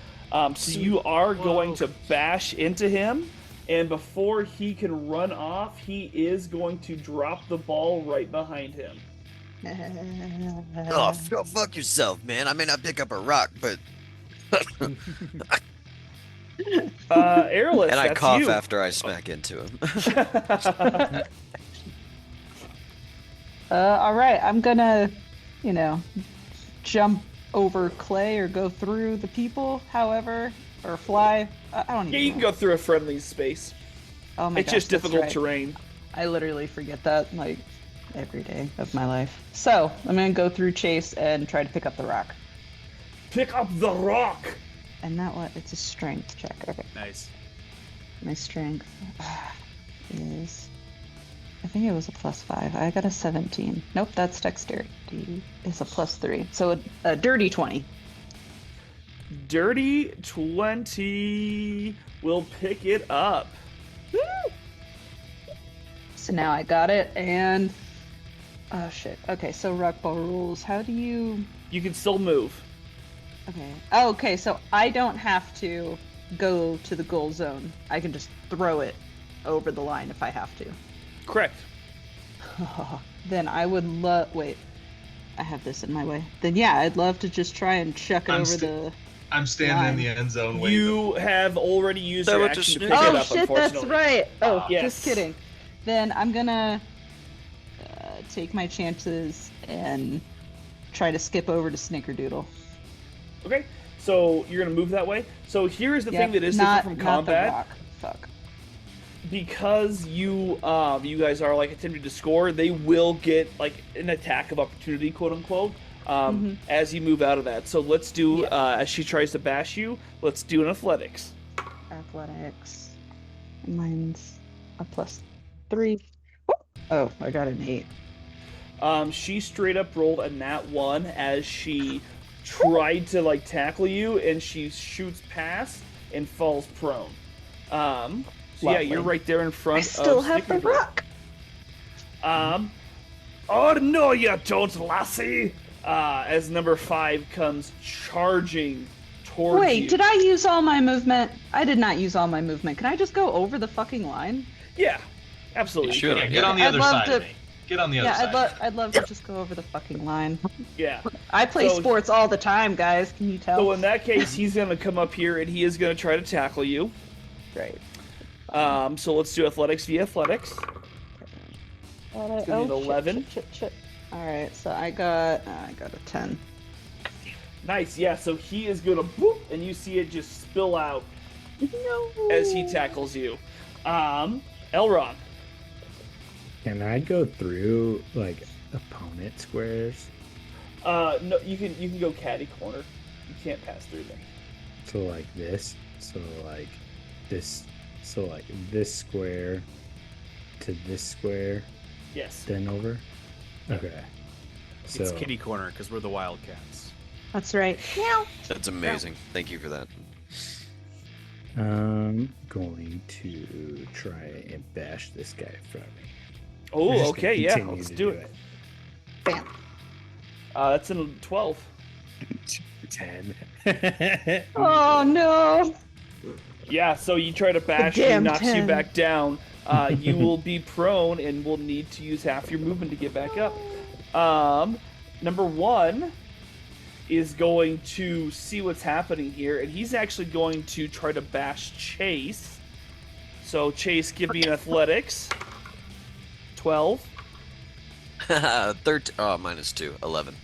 So you are going to bash into him, and before he can run off, he is going to drop the ball right behind him. Oh, go fuck yourself, man. I may not pick up a rock, but... Airless, and I that's cough you. after I smack into him. All right, I'm gonna, jump over clay or go through the people, however, or fly. I don't even Yeah, you know. can go through a friendly space. Oh my It's gosh, just that's difficult right. terrain. I literally forget that like every day of my life. So I'm gonna go through Chase and try to pick up the rock. Pick up the rock. And that what? It's a strength check. Okay. Nice. My strength is, I think it was a +5. I got a 17. Nope, that's dexterity. It's a +3. So a dirty 20. Dirty 20 will pick it up. Woo! So now I got it, and oh shit. Okay, so rock ball rules. How do you? You can still move. Okay. Oh, okay. So I don't have to go to the goal zone. I can just throw it over the line if I have to. Correct. Then I would love. Wait, I have this in my way. Then yeah, I'd love to just try and chuck it I'm over sta- the. I'm standing in the end zone waiting. You have already used That your would action just to pick sneak it Oh up, shit, that's unfortunately. right. Oh, Yes. just kidding. Then I'm gonna take my chances and try to skip over to Snickerdoodle. Okay, so you're gonna move that way. So here is the thing that is not, different from not the combat. rock. Fuck. Because you guys are like attempting to score, they will get like an attack of opportunity, quote unquote, as you move out of that. So let's do as she tries to bash you. Let's do an athletics. Athletics. Mine's a +3. Oh, I got an 8. She straight up rolled a nat 1 as she tried to like tackle you, and she shoots past and falls prone. So yeah, Lovely. you're right there in front. I still of have the Snickerdoodle. rock. Oh no, you don't, lassie! As number 5 comes charging towards you. Wait, did I use all my movement? I did not use all my movement. Can I just go over the fucking line? Yeah, absolutely. You should. Yeah, get on the I'd other love side to- of me. Get on the other Yeah, side. I'd love to just go over the fucking line. Yeah. I play So- sports all the time, guys. Can you tell? So in that case, he's gonna come up here and he is gonna try to tackle you. Great. So let's do athletics via athletics. Oh, gonna be an 11. Shit. All right, so I got a 10. Nice, yeah. So he is gonna boop, and you see it just spill out No. as he tackles you. Elrond. Can I go through like opponent squares? No, you can go caddy corner. You can't pass through them. So like this. So like this. So like this square to this square, Yes. then over. Okay. So It's kitty corner because we're the Wildcats. That's right. Meow. That's amazing. Thank you for that. I'm going to try and bash this guy in front of me. We're Oh, just gonna okay, yeah. continue Let's to do it. Bam. That's in 12. 10. Oh no. Yeah, so you try to bash, he damn knocks you 10. back down. You will be prone and will need to use half your movement to get back up. Number 1 is going to see what's happening here, and he's actually going to try to bash Chase. So Chase, give me an athletics. 12. 13. Oh, -2. 11.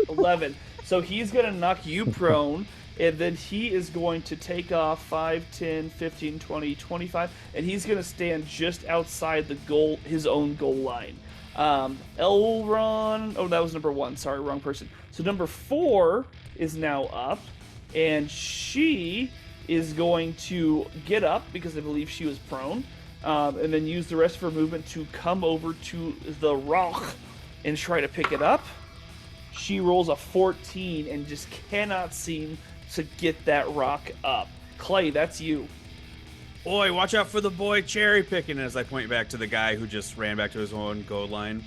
11. So he's going to knock you prone, and then he is going to take off 5, 10, 15, 20, 25, and he's going to stand just outside the goal, his own goal line. Elron, oh, that was number 1. Sorry, wrong person. So number 4 is now up, and she is going to get up because I believe she was prone, and then use the rest of her movement to come over to the rock and try to pick it up. She rolls a 14 and just cannot seem to get that rock up. Clay, that's you. Boy, watch out for the boy cherry picking as I point back to the guy who just ran back to his own goal line.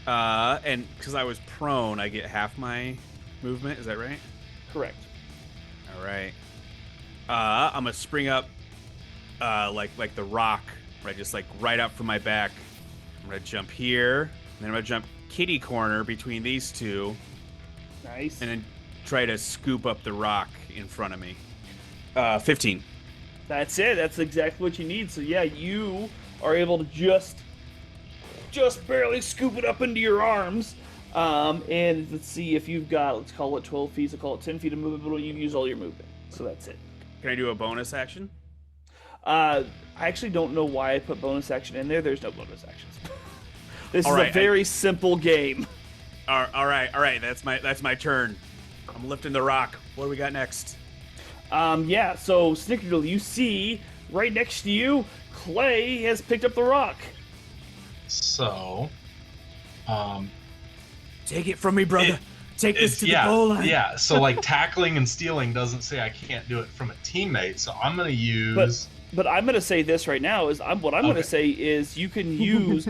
And because I was prone, I get half my movement. Is that right? Correct. All right. I'm gonna spring up, like the rock, right, just like right up from my back. I'm gonna jump here, and then I'm gonna jump kitty corner between these two, Nice. and then try to scoop up the rock in front of me. 15. That's it. That's exactly what you need. So yeah, you are able to just barely scoop it up into your arms. And let's see if you've got, let's call it 12 feet, so call it 10 feet of movement, but you use all your movement. So that's it. Can I do a bonus action? I actually don't know why I put bonus action in there. There's no bonus actions. This All is right, a very simple game. All right. That's my turn. I'm lifting the rock. What do we got next? Yeah, so Snickerdoodle, you see right next to you, Clay has picked up the rock. So, Take it from me, brother. Take this to the goal line. Yeah, so like tackling and stealing doesn't say I can't do it from a teammate, so I'm gonna use. But I'm gonna say this right now is what I'm gonna say is you can use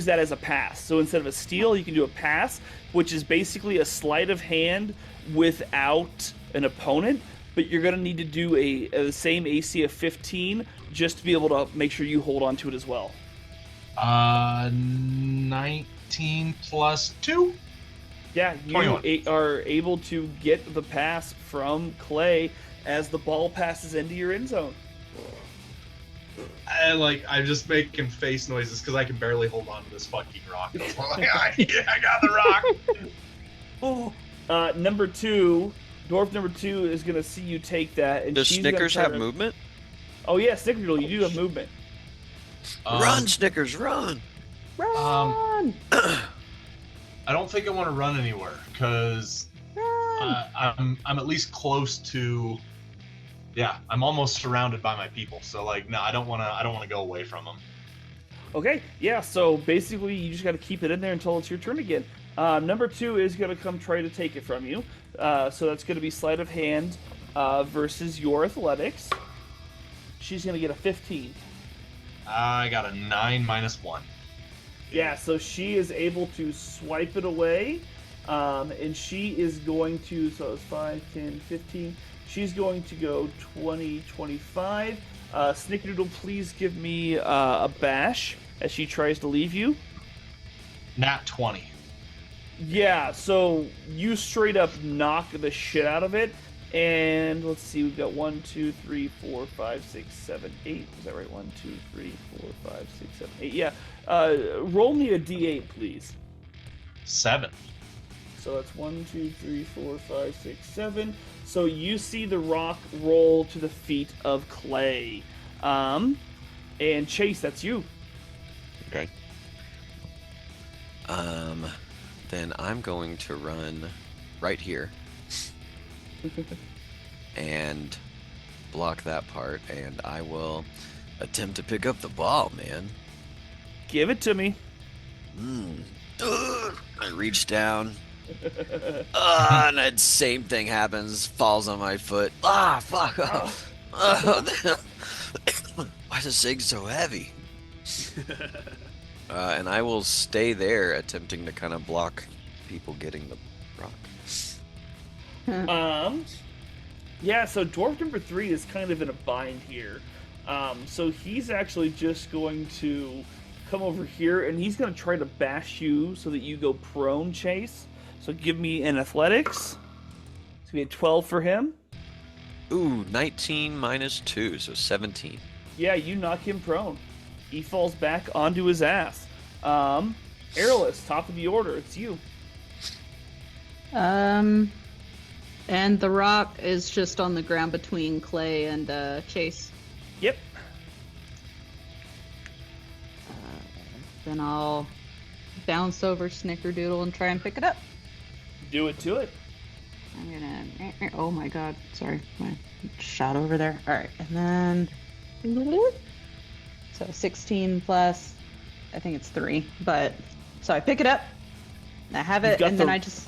that as a pass. So instead of a steal, you can do a pass, which is basically a sleight of hand without an opponent. But you're gonna need to do the same AC of 15 just to be able to make sure you hold on to it as well. 19 plus 2. Yeah, you 21. are able to get the pass from Clay as the ball passes into your end zone. I'm just making face noises because I can barely hold on to this fucking rock. That's why I got the rock. Oh. Number 2, dwarf number 2 is gonna see you take that. And Does she's Snickers gonna have movement? Oh yeah, Snickerdoodle, you do have movement. Run, Snickers, run! Run! I don't think I want to run anywhere because I'm at least close to. Yeah, I'm almost surrounded by my people. So no, I don't want to go away from them. Okay, yeah. So basically, you just got to keep it in there until it's your turn again. Number 2 is gonna come try to take it from you. So that's gonna be sleight of hand versus your athletics. She's gonna get a 15. I got a 9 minus 1. Yeah, so she is able to swipe it away, and she is going to, so it's 5, 10, 15, she's going to go 20, 25. Snickerdoodle, please give me a bash as she tries to leave you. Nat 20. Yeah, so you straight up knock the shit out of it, and let's see, we've got 1, 2, 3, 4, 5, 6, 7, 8. Is that right? 1, 2, 3, 4, 5, 6, 7, 8. Yeah. Roll me a d8, please. 7. So that's 1, 2, 3, 4, 5, 6, 7. So you see the rock roll to the feet of Clay. And Chase, that's you. Okay. Then I'm going to run right here and block that part, and I will attempt to pick up the ball, man. Give it to me. I reach down. And that same thing happens. Falls on my foot. Fuck. Why is this thing so heavy? And I will stay there, attempting to kind of block people getting the rock. Yeah, so dwarf number 3 is kind of in a bind here. So he's actually just going to come over here, and he's going to try to bash you so that you go prone, Chase. So give me an athletics. It's going to be a 12 for him. Ooh, 19 minus 2, so 17. Yeah, you knock him prone. He falls back onto his ass. Airless, top of the order. It's you. And the rock is just on the ground between Clay and Chase. Yep. Then I'll bounce over Snickerdoodle and try and pick it up. Do it to it. I'm gonna. Oh my god! Sorry, my shot over there. All right, and then so 16 plus, I think it's 3. But so I pick it up, and I have it, and then I just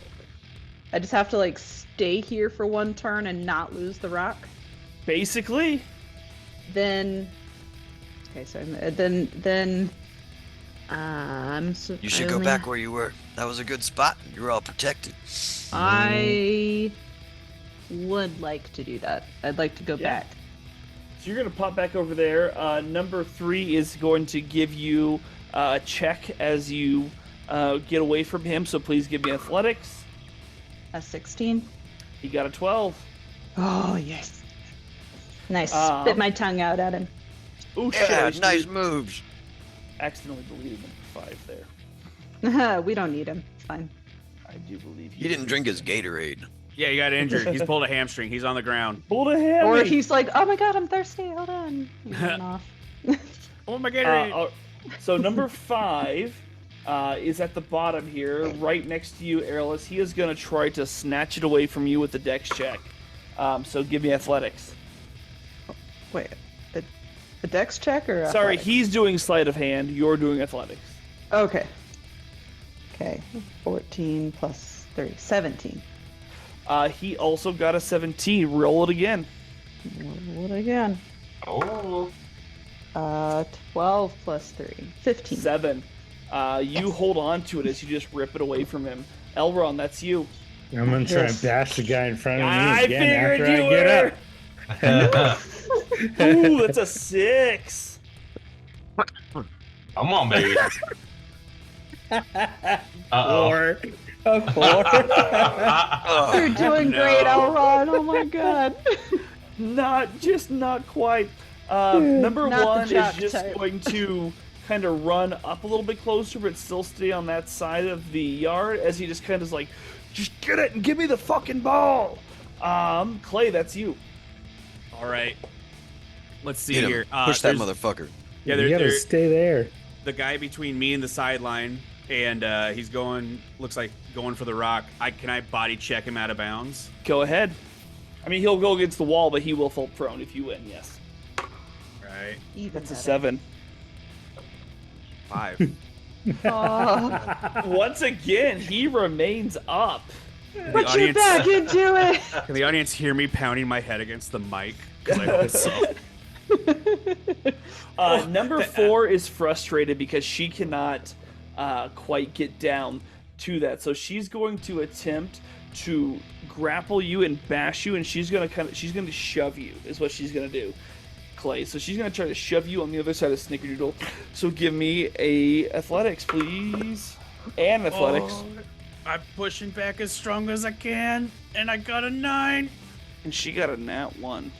have to stay here for one turn and not lose the rock. Basically. Then. Okay, so then. You should go back where you were. That was a good spot. You were all protected. I would like to do that. I'd like to go back. So you're going to pop back over there. Number 3 is going to give you a check as you get away from him. So please give me athletics. A 16. He got a 12. Oh, yes. Nice. Spit my tongue out at him. Ooh, Yeah, shit. nice moves. Accidentally deleted number 5 there. We don't need him. It's fine. I do believe He didn't drink his Gatorade. Yeah, he got injured. He's pulled a hamstring. He's on the ground. Pulled a hammy. Or he's like, oh my god, I'm thirsty. Hold on. He's running off. Oh my Gatorade. So number 5 is at the bottom here, right next to you, Airless. He is going to try to snatch it away from you with the dex check. So give me athletics. Wait, a dex check or? Sorry, athletics? he's doing sleight of hand. You're doing athletics. Okay. Okay, 14 plus 3, 17. He also got a 17. Roll it again. Roll it again. Oh. 12 plus 3, 15. 7. You hold on to it as you just rip it away from him. Elron, that's you. I'm gonna try and Yes. bash the guy in front of me I again figured after you I get were. up. Ooh, that's a 6. Come on, baby. Uh-oh. Four. A 4. You're doing no. great, Elron. Oh my god. Not quite. Number Not the 1 is jock just type. going to kind of run up a little bit closer, but still stay on that side of the yard as he just kind of is like, just get it and give me the fucking ball. Clay, that's you. All right. Let's see Get him. here. Push that there's- motherfucker. Yeah, You gotta stay there. the guy between me and the sideline, and he's looks like going for the rock. Can I body check him out of bounds? Go ahead. I mean, he'll go against the wall, but he will fall prone if you win. Yes, Right. Even that's a better. 7. 5. Oh, Once again, he remains up. put your back into it. Can the audience hear me pounding my head against the mic? 'Cause I hope so. Number 4 is frustrated because she cannot quite get down to that, so she's going to attempt to grapple you and bash you, and she's gonna shove you. Is what she's gonna do, Clay. So she's gonna try to shove you on the other side of Snickerdoodle. So give me a athletics, please, and athletics. Oh, I'm pushing back as strong as I can, and I got a 9. And she got a nat 1.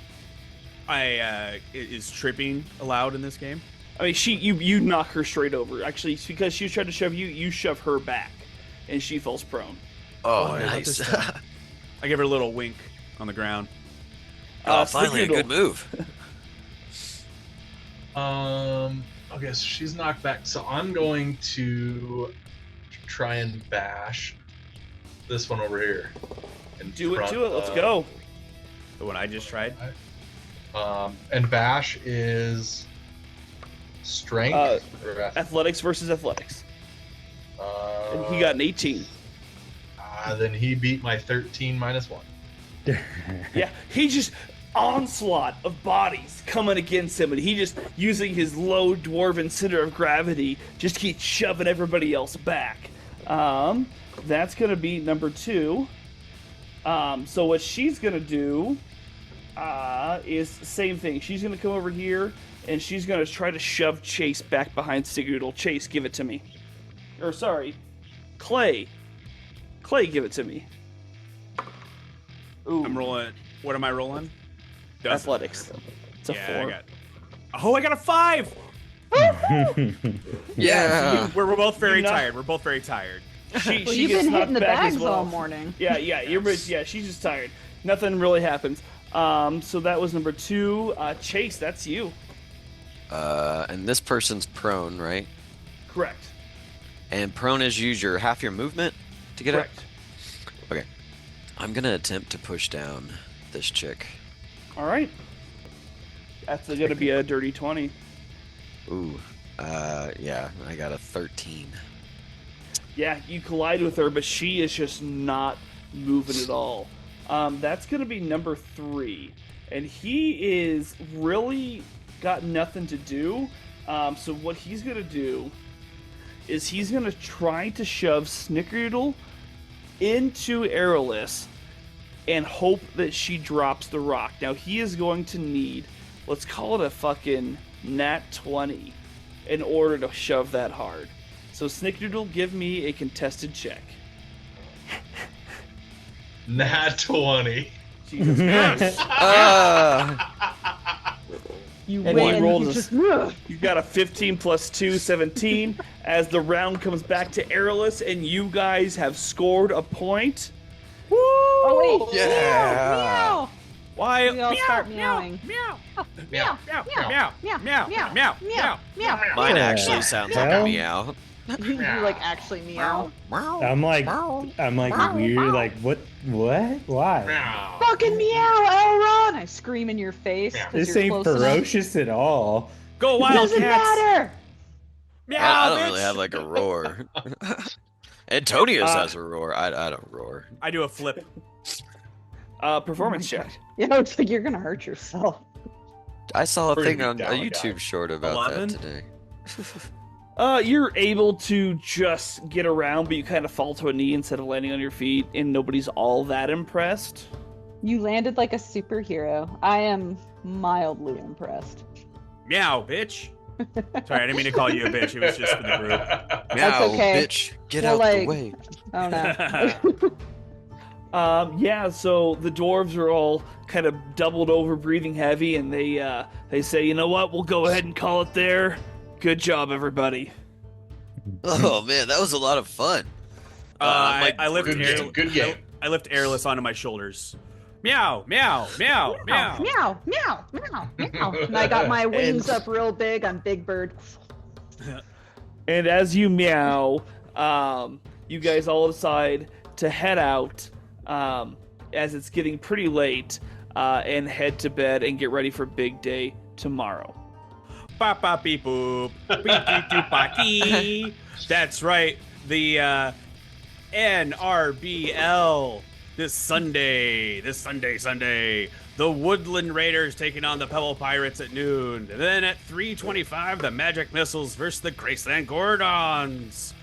Is tripping allowed in this game? I mean, you knock her straight over. Actually, it's because she was trying to shove you, you shove her back, and she falls prone. Oh, I love nice. this stuff. I give her a little wink on the ground. Oh, finally a good move. Okay, so she's knocked back. So I'm going to try and bash this one over here. in Do it front to it. Let's of- go. The one I just tried. And bash is strength. or Athletics versus athletics. And he uh, got an 18. Then he beat my 13 minus 1. Yeah, he just onslaught of bodies coming against him, and he just using his low dwarven center of gravity just keeps shoving everybody else back. That's gonna be number 2. So what she's gonna do is the same thing. She's gonna come over here and she's gonna try to shove Chase back behind Sigurd. Chase, give it to me. Or sorry, Clay. Clay, give it to me. Ooh, I'm rolling. What am I rolling? Doesn't athletics. It's a Yeah, 4. I got a 5. Yeah. We're both very You knock- tired. We're both very tired. She Well, you've gets been knocked hitting the back as bags well. all morning. Yeah, she's just tired. Nothing really happens. So that was number 2. Chase, that's you. And this person's prone, right? Correct. And prone is use your half your movement to get Correct. up. Okay. I'm gonna attempt to push down this chick. All right. That's going to be a dirty 20. Ooh. Yeah, I got a 13. Yeah, you collide with her, but she is just not moving at all. That's going to be number 3. And he is really got nothing to do. So what he's going to do is he's going to try to shove Snickerdoodle into Aerolus and hope that she drops the rock. Now, he is going to need, let's call it a fucking nat 20 in order to shove that hard. So Snickerdoodle, give me a contested check. Nat 20. Jesus Christ. You And win. you rolled You a- just You got a 15 plus 2, 17. As the round comes back to Airless, and you guys have scored a point. Woo! Oh wait. Yeah. Meow. Why? We all start meowing. Meow. Meow. Meow. Meow. Meow. Meow. Meow. Meow. Meow. Meow. Meow. Mine Yeah. actually sounds like a Well- meow. You like actually meow. I'm like weird. Like what? Why? Meow. Fucking meow, Elron! I scream in your face. Meow. 'cause This you're ain't close enough. ferocious at all. Go Doesn't Wildcats. matter. Meow, I don't bitch. really have like a roar. Antonius has a roar. I don't roar. I do a flip. Performance check. You know, it's like you're gonna hurt yourself. I saw a Pretty thing on a down, YouTube guy. short about 11? that today. You're able to just get around, but you kind of fall to a knee instead of landing on your feet, and nobody's all that impressed. You landed like a superhero. I am mildly impressed. Meow, bitch. Sorry, I didn't mean to call you a bitch. It was just for the group. Meow, okay. bitch, get Well, out the like- way. Oh no. Yeah, so the dwarves are all kind of doubled over, breathing heavy, and they say, you know what, we'll go ahead and call it there. Good job, everybody. Oh man, that was a lot of fun. I lift Good game. Good game. I lift Airless onto my shoulders. Meow, meow, meow, meow. Meow, meow, meow, meow. And I got my wings up real big. I'm Big Bird. And as you meow, you guys all decide to head out as it's getting pretty late and head to bed and get ready for big day tomorrow. Ba ba beep boop. Beep beep doop ba dee. That's right. The NRBL this Sunday. The Woodland Raiders taking on the Pebble Pirates at noon. And then at 3:25, the Magic Missiles versus the Graceland Gordons.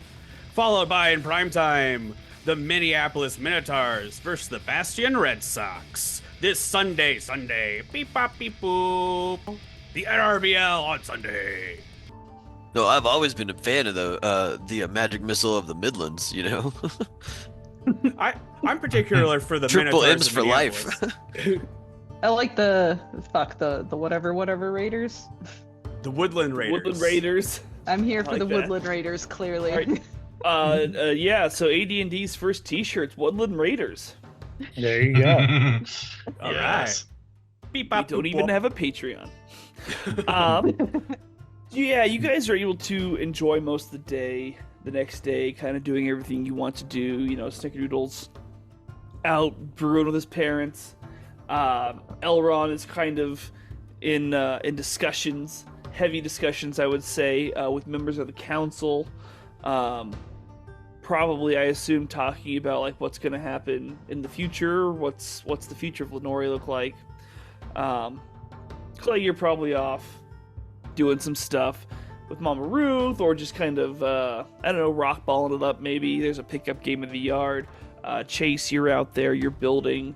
Followed by in primetime, the Minneapolis Minotaurs versus the Bastion Red Sox. This Sunday. Beep bop beep boop. The NRBL on Sunday. No, I've always been a fan of the Magic Missile of the Midlands. You know, I'm particular for the triple Minotaurs M's of for life. Minneapolis. I like the whatever Raiders. The Woodland Raiders. Woodland Raiders. I'm here I for like the that. Woodland Raiders. Clearly. All right. Yeah, so AD&D's first t-shirts, Woodland Raiders. There you go. All Yes. right. Beep We bop don't boop, even bop. have a Patreon. Yeah, you guys are able to enjoy most of the day, the next day, kind of doing everything you want to do. You know, Snickerdoodle's out brewing with his parents. Elron is kind of in discussions, heavy discussions, I would say, with members of the council. Probably, I assume, talking about like what's going to happen in the future. What's the future of Lenore look like? Clay, you're probably off doing some stuff with Mama Ruth, or just kind of I don't know, rock balling it up. Maybe there's a pickup game in the yard. Chase, you're out there. You're building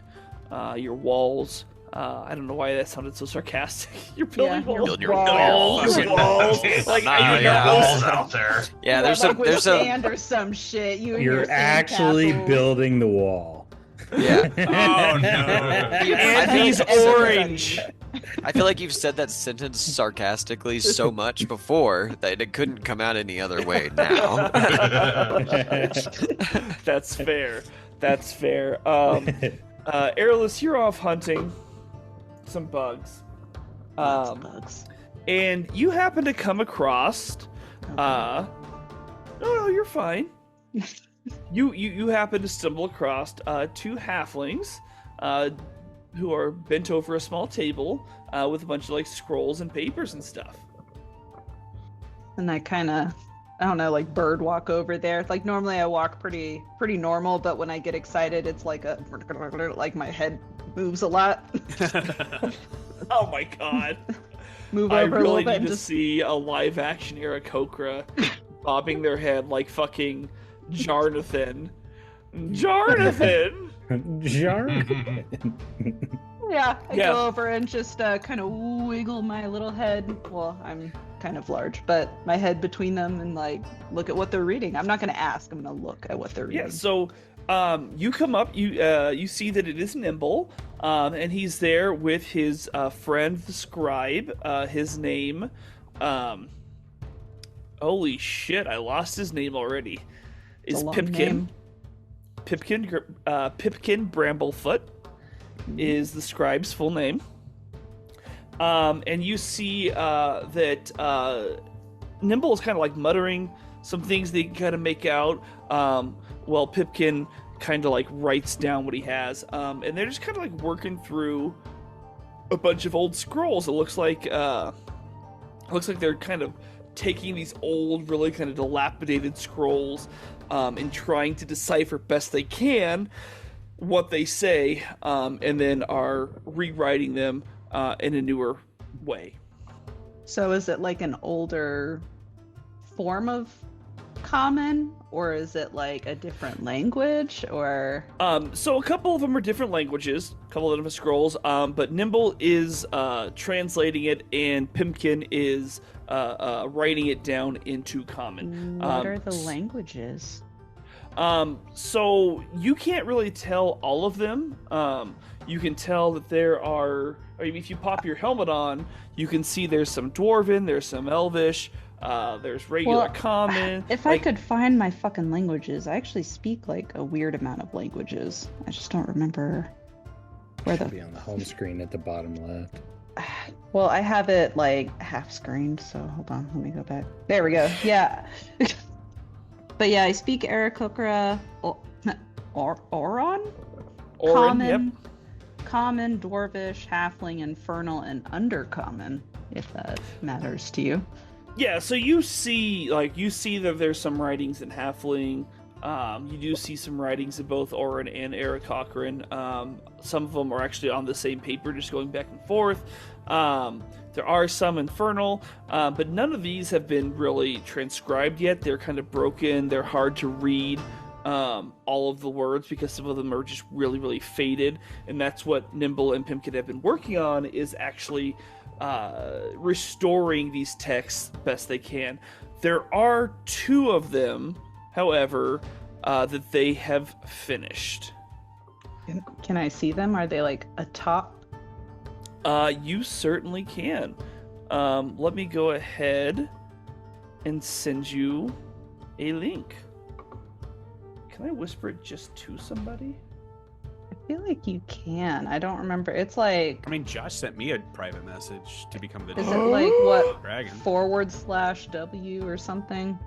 your walls. I don't know why that sounded so sarcastic. You're building walls. Build your walls. walls. Walls. Like, Nah, you're yeah. not- Walls out there. Yeah, there's like some. with There's some. sand or some shit. You and your You're actually sandcastle. building the wall. Yeah, Oh, no. And he's Everybody. orange. I feel like you've said that sentence sarcastically so much before that it couldn't come out any other way now. That's fair. That's fair. Airless, you're off hunting some bugs. Lots of bugs. And you happen to come across no, you're fine. You happen to stumble across two halflings who are bent over a small table with a bunch of like scrolls and papers and stuff. And I kind of, I don't know, like bird walk over there. Like normally I walk pretty normal, but when I get excited, it's like like my head moves a lot. Oh my god. Move I over a really little bit need and to just see a live action Aarakocra bobbing their head like fucking Jarnathan. Jarnathan! Jarn. yeah, I Yeah. go over and just kind of wiggle my little head. Well, I'm kind of large, but my head between them and like look at what they're reading. I'm not gonna ask. I'm gonna look at what they're reading. Yeah, so You come up, you see that it is Nimble, and he's there with his friend, the scribe. His name, holy shit, I lost his name already. It's Is a long Pipkin. name. Pipkin Bramblefoot is the scribe's full name. And you see that Nimble is kind of like muttering some things that you can kind of make out. Well, Pipkin kind of like writes down what he has, and they're just kind of like working through a bunch of old scrolls. It looks like they're kind of taking these old, really kind of dilapidated scrolls and trying to decipher best they can what they say, and then are rewriting them in a newer way. So is it like an older form of common, or is it like a different language, or? So a couple of them are different languages, a couple of them are scrolls, but Nimble is translating it, and Pimkin is writing it down into common. What are the languages? So you can't really tell all of them. You can tell that there are, I mean, if you pop your helmet on, you can see there's some Dwarven, there's some Elvish, there's regular common. If I could find my fucking languages, I actually speak like a weird amount of languages. I just don't remember where Should be on the home screen at the bottom left. Well, I have it like half screened, so hold on, let me go back. There we go. Yeah. But yeah, I speak Aarakocra, Oron? Common, yep. Common, Dwarvish, Halfling, Infernal, and Undercommon, if that matters to you. Yeah, so you see that there's some writings in Halfling. You do see some writings in both Orin and Aarakocra. Some of them are actually on the same paper, just going back and forth. There are some Infernal, but none of these have been really transcribed yet. They're kind of broken. They're hard to read, all of the words, because some of them are just really, really faded. And that's what Nimble and Pimkin have been working on, is actually restoring these texts best they can. There are 2 of them, however, that they have finished. Can I see them? Are they like atop? You certainly can. Let me go ahead and send you a link. Can I whisper it just to somebody? I feel like you can. I don't remember. It's like, I mean, Josh sent me a private message to become the is it like what, dragon. /W or something?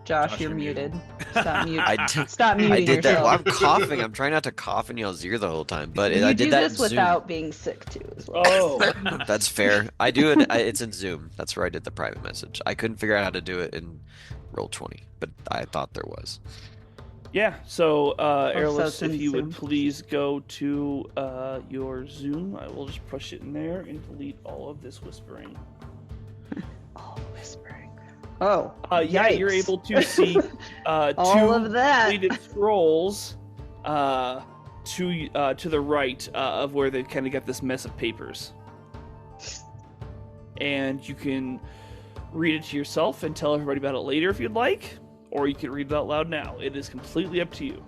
Josh, you're muted. Stop muting. Stop muting I did that. yourself. Well, I'm coughing. I'm trying not to cough in y'all's ear the whole time, but You I do did that this in without being sick too, as well. Oh, That's fair. I do it. It's in Zoom. That's where I did the private message. I couldn't figure out how to do it in Roll20, but I thought there was. yeah. So, Airless, so if you would Zoom. please go to your Zoom, I will just push it in there and delete all of this whispering. Oh, whispering. Oh, yeah, yikes. you're able to see All 2 of that. completed scrolls to the right of where they've kind of got this mess of papers. And you can read it to yourself and tell everybody about it later if you'd like, or you can read it out loud now. It is completely up to you.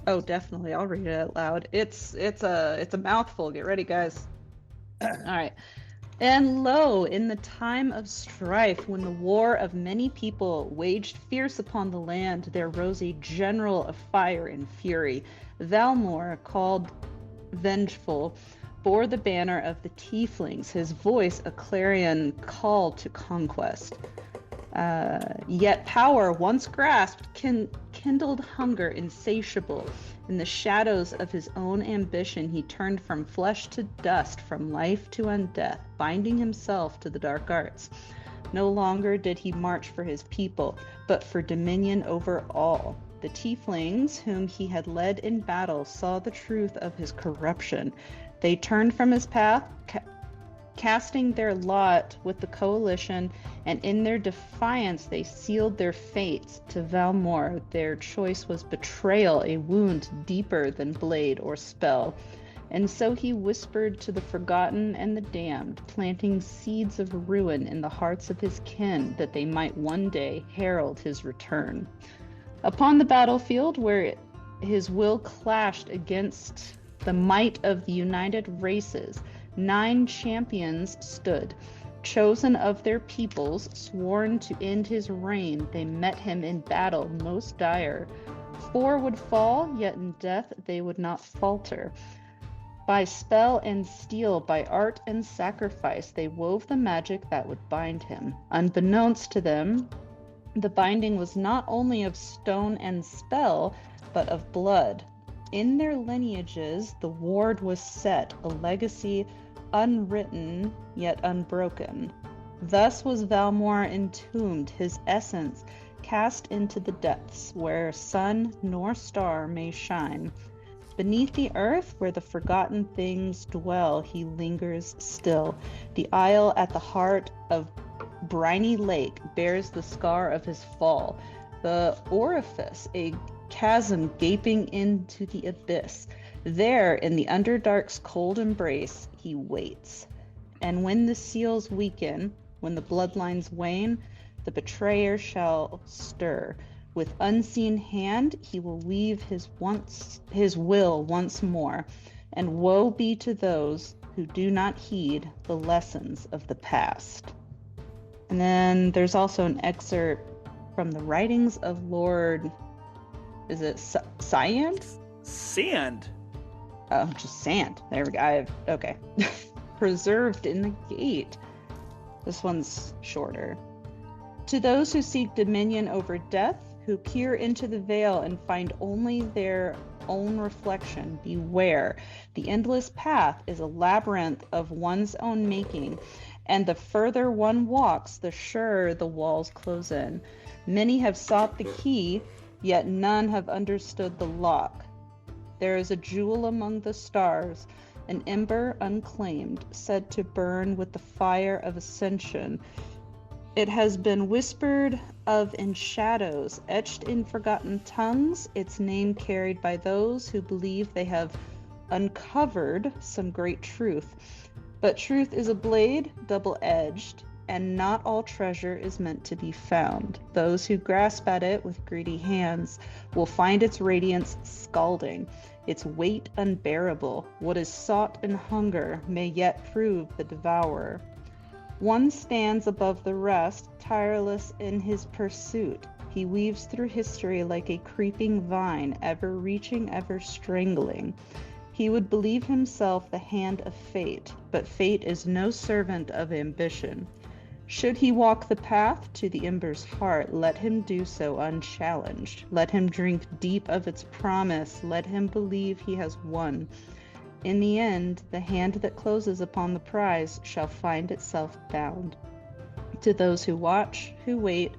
Oh, definitely. I'll read it out loud. It's a mouthful. Get ready, guys. All right. And lo, in the time of strife, when the war of many people waged fierce upon the land, there rose a general of fire and fury. Valmor, called Vengeful, bore the banner of the Tieflings, his voice a clarion call to conquest. Yet power, once grasped, kindled hunger insatiable. In the shadows of his own ambition, he turned from flesh to dust, from life to undeath, binding himself to the dark arts. No longer did he march for his people, but for dominion over all. The Tieflings, whom he had led in battle, saw the truth of his corruption. They turned from his path, casting their lot with the coalition, and in their defiance they sealed their fates to Valmor. Their choice was betrayal, a wound deeper than blade or spell. And so he whispered to the forgotten and the damned, planting seeds of ruin in the hearts of his kin, that they might one day herald his return. Upon the battlefield, where his will clashed against the might of the united races. 9 champions stood, chosen of their peoples, sworn to end his reign. They met him in battle most dire. 4 would fall, yet in death they would not falter. By spell and steel, by art and sacrifice, they wove the magic that would bind him. Unbeknownst to them, the binding was not only of stone and spell, but of blood. In their lineages, the ward was set, a legacy unwritten yet unbroken. Thus was Valmore entombed, his essence cast into the depths, where sun nor star may shine. Beneath the earth, where the forgotten things dwell, he lingers still. The isle at the heart of briny lake bears the scar of his fall. The orifice, a chasm gaping into the abyss. There, in the Underdark's cold embrace, he waits. And when the seals weaken, when the bloodlines wane, the betrayer shall stir. With unseen hand, he will weave his will once more. And woe be to those who do not heed the lessons of the past. And then there's also an excerpt from the writings of Lord, is it Sand? Sand. Oh, just sand. There we go. Okay. Preserved in the gate. This one's shorter. To those who seek dominion over death, who peer into the veil and find only their own reflection, beware. The endless path is a labyrinth of one's own making, and the further one walks, the surer the walls close in. Many have sought the key, yet none have understood the lock. There is a jewel among the stars, an ember unclaimed, said to burn with the fire of ascension. It has been whispered of in shadows, etched in forgotten tongues, its name carried by those who believe they have uncovered some great truth. But truth is a blade, double-edged, and not all treasure is meant to be found. Those who grasp at it with greedy hands will find its radiance scalding, its weight unbearable. What is sought in hunger may yet prove the devourer. One stands above the rest, tireless in his pursuit. He weaves through history like a creeping vine, ever reaching, ever strangling. He would believe himself the hand of fate, but fate is no servant of ambition. Should he walk the path to the ember's heart, let him do so unchallenged. Let him drink deep of its promise. Let him believe he has won. In the end, the hand that closes upon the prize shall find itself bound. To those who watch, who wait,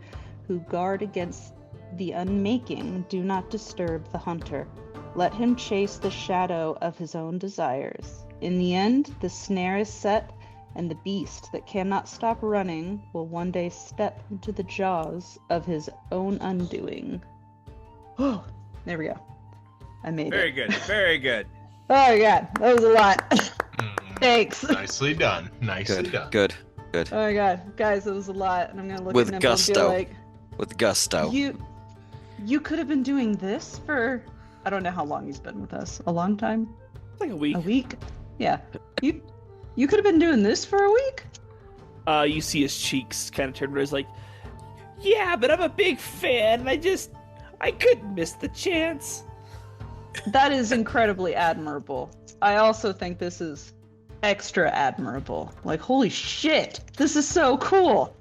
who guard against the unmaking, do not disturb the hunter. Let him chase the shadow of his own desires. In the end, the snare is set, and the beast that cannot stop running will one day step into the jaws of his own undoing. Oh, there we go. I made Very it. good. Very good. Oh my god, that was a lot. Thanks. Nicely done. Nicely done. Good. Oh my god, guys, that was a lot, and I'm gonna look With at Nimble and be gusto. like, With gusto. you could have been doing this for, I don't know how long he's been with us. A long time? It's like a week. A week? Yeah. You could have been doing this for a week? You see his cheeks kind of turn red. He's like, yeah, but I'm a big fan. And I couldn't miss the chance. That is incredibly admirable. I also think this is extra admirable. Like, holy shit, this is so cool.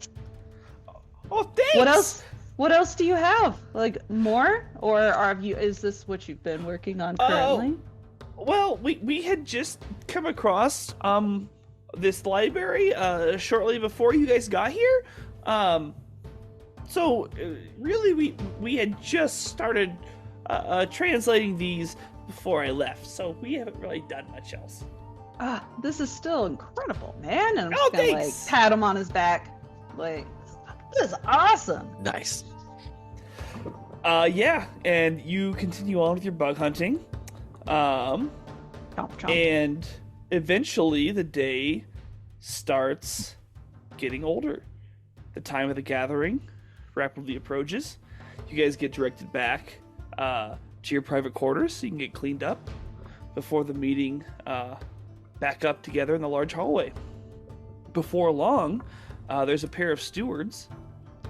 Oh, thanks. What else do you have? Like, more? Or is this what you've been working on currently? Well, we had just come across this library shortly before you guys got here. So really we had just started translating these before I left. So we haven't really done much else. This is still incredible, man. And I'm Oh, just gonna thanks. like pat him on his back. Like, this is awesome. Nice. Yeah, and you continue on with your bug hunting. Chomp, chomp. And eventually the day starts getting older. The time of the gathering rapidly approaches. You guys get directed back to your private quarters so you can get cleaned up before the meeting back up together in the large hallway. Before long, there's a pair of stewards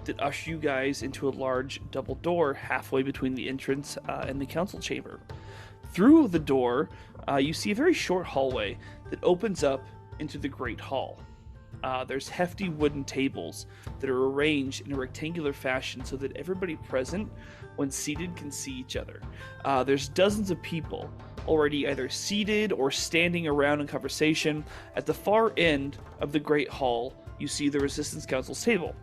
that usher you guys into a large double door halfway between the entrance and the council chamber. Through the door, you see a very short hallway that opens up into the Great Hall. There's hefty wooden tables that are arranged in a rectangular fashion so that everybody present, when seated, can see each other. There's dozens of people already either seated or standing around in conversation. At the far end of the Great Hall, you see the Resistance Council's table.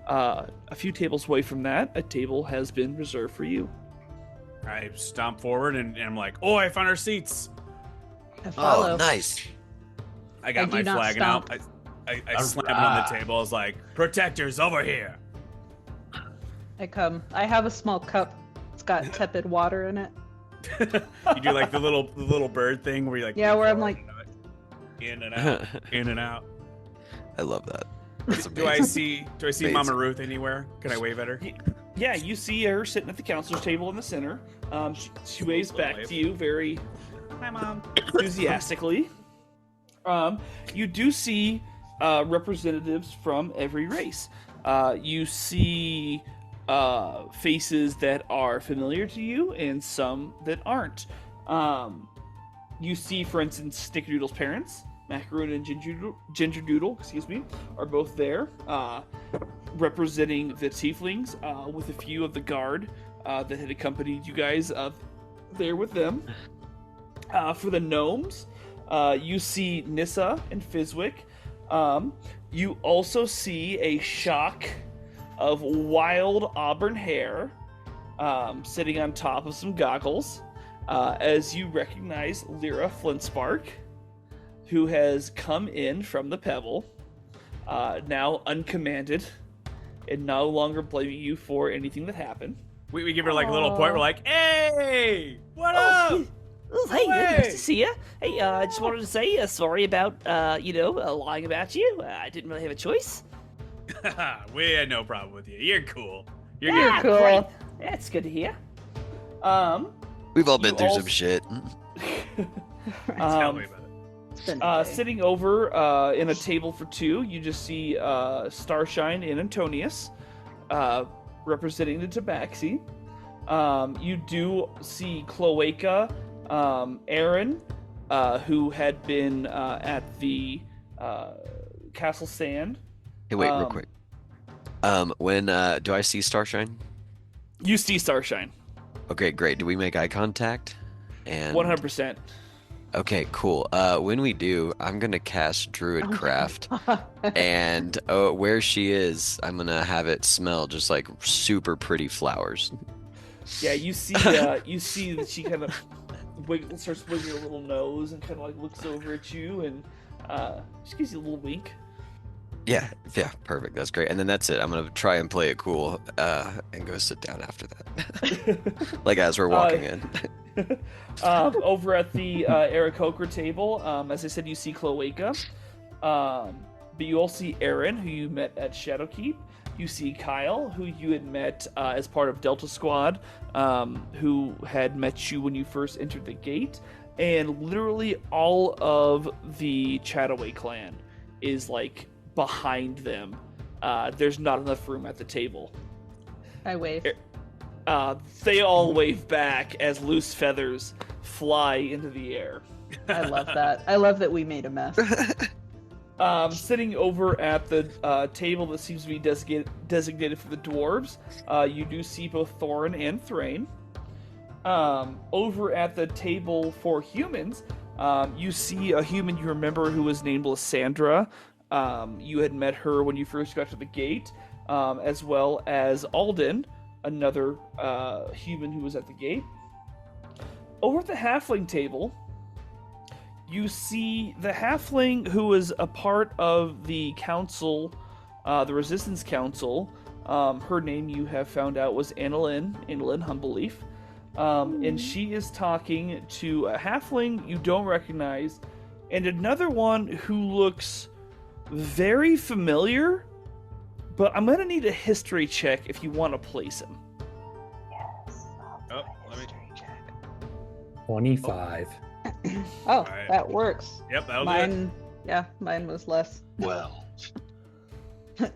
A few tables away from that, a table has been reserved for you. I stomp forward and I'm like, "Oh, I found our seats." I follow. Oh, nice. I got do my not flag stomp. out. I slam it on the table. I was like, "Protectors, over here!" I come. I have a small cup. It's got tepid water in it. You do like the little bird thing where you like, Yeah, lean where I'm forward like- in and out, in and out. I love that. That's Do I amazing. see Mama Ruth anywhere? Can I wave at her? Yeah, you see her sitting at the counselor's table in the center. She waves back to you very Hi, Mom. enthusiastically. You do see representatives from every race. You see faces that are familiar to you and some that aren't. You see, for instance, Snickerdoodle's parents, Macaroon and Gingerdoodle, are both there, representing the tieflings, with a few of the guard that had accompanied you guys there with them. For the gnomes, you see Nissa and Fizwick. You also see a shock of wild auburn hair sitting on top of some goggles, as you recognize Lyra Flintspark, who has come in from the Pebble, now uncommanded, and no longer blaming you for anything that happened. We give her like a little point. We're like, "Hey, what up?" Oh, hey, Hey! nice to see you. Hey, I just wanted to say sorry about, lying about you. I didn't really have a choice. We had no problem with you. You're cool. You're Yeah, good. cool. great. That's good to hear. We've all been You through also- some shit. Tell me about it. It's been a day. Sitting over in a table for two, you just see Starshine and Antonius, representing the Tabaxi. You do see Cloaca, Aaron, who had been at the Castle Sand. Hey, wait, real quick. When do I see Starshine? You see Starshine, Okay, great. Do we make eye contact? And 100%. Okay, cool. When we do, I'm gonna cast Druid Craft, and where she is, I'm gonna have it smell just like super pretty flowers. Yeah, you see that she kind of starts wiggling her little nose and kind of like looks over at you, and she gives you a little wink. Yeah, perfect. That's great. And then that's it. I'm gonna try and play it cool, and go sit down after that, like as we're walking in. Over at the Aarakocra table, as I said, you see Cloaca, but you all see Aaron, who you met at Shadowkeep. You see Kyle, who you had met as part of Delta Squad, who had met you when you first entered the gate, and literally all of the Chataway clan is like behind them. There's not enough room at the table. I wave. They all wave back as loose feathers fly into the air. I love that. I love that we made a mess. Sitting over at the table that seems to be designated for the dwarves, you do see both Thorin and Thrain. Over at the table for humans, you see a human you remember who was named Lysandra. You had met her when you first got to the gate, as well as Alden, another human who was at the gate. Over at the halfling table, you see the halfling who was a part of the council, the Resistance Council. Her name you have found out was Annalyn Humbleleaf. And she is talking to a halfling you don't recognize, and another one who looks very familiar, but I'm going to need a history check if you want to place him. Oh, let me 25. Oh, Alright. that works. Yep, that'll do Mine, yeah, mine was less. 12.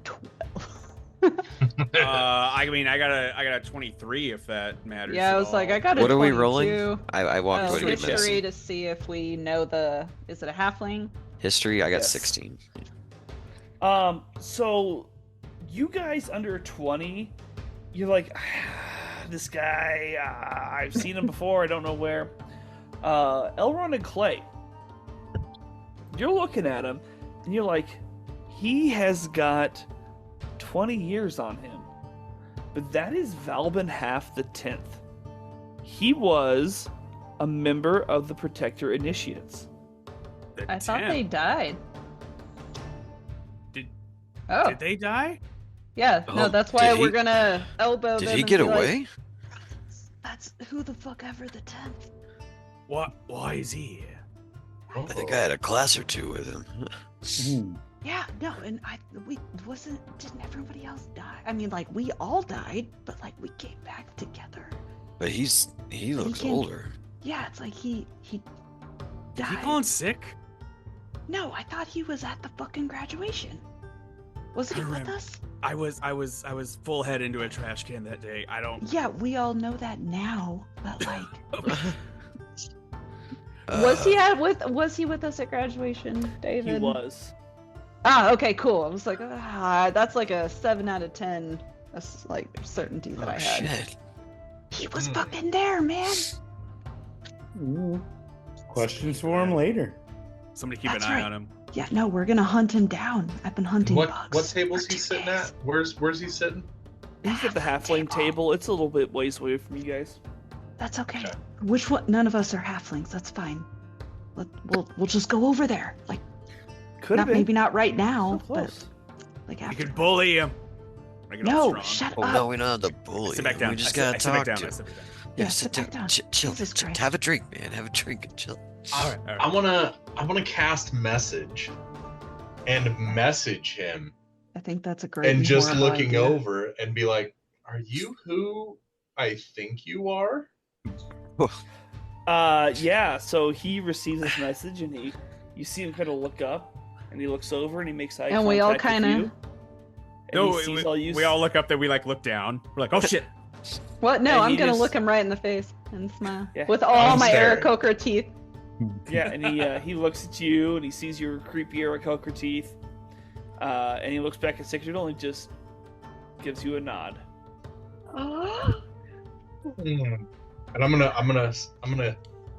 12. it. I mean, I got a 23 if that matters. Yeah, I at was like, all. I got a What are we 22. rolling? I walked away to get History medicine. to see if we know is it a halfling? History, I got Yes. 16. So you guys under 20, you're like, this guy, I've seen him before, I don't know where. Elrond and Clay, you're looking at him, and you're like, he has got 20 years on him. But that is Valbin half the 10th. He was a member of the Protector Initiates. The I thought 10. they died. Did- Oh, Did they die? yeah. Oh, No, that's why did we're he- gonna elbow Did them he and get be like, away? That's who the fuck ever the 10th. What? Why is he here? Oh. I think I had a class or two with him. Yeah, no, and didn't everybody else die? I mean, like, we all died, but like we came back together. But he looks can- older. Yeah, it's like he Did died. he call in sick? No, I thought he was at the fucking graduation. Wasn't he I with remember. us? I was full head into a trash can that day. I don't. Yeah, we all know that now, but like, Uh, was he with us at graduation, David? He was. Ah, okay, cool. I was like, that's like a 7 out of 10. That's like certainty that Oh, I had. shit. He was fucking there, man. Questions for him later. Somebody keep That's an eye right. on him. Yeah, no, we're gonna hunt him down. I've been hunting What bugs. table's for he 2 sitting days. at? Where's he sitting? He's at the halfling table. It's a little bit ways away from you guys. That's okay. Okay. Which one? None of us are halflings. That's fine. We'll just go over there. Like, Could have been. maybe not right now, So but close. like You after. could bully him. Make it all No, strong. shut Oh up. no, we don't have to bully. Sit back him. down. We just I gotta sit back talk down. to I him. sit back down. Yeah, Yeah, sit back down. Chill. Jesus Christ. Have a drink, man. Have a drink and chill. All right. All right. I wanna cast message and message him I think that's a great. and just horrible looking idea. over and be like, "Are you who I think you are?" Yeah, so he receives this message and you see him kind of look up and he looks over and he makes eye And we all contact with kinda- you. And No, he sees all you we all look up. Then we like look down. We're like, oh shit. What? No, And I'm he gonna just- look him right in the face and smile Yeah. with all I'm my staring. Aarakocra teeth. Yeah, and he looks at you and he sees your creepy Aarakocra teeth. And he looks back at Sigurd and just gives you a nod. And I'm gonna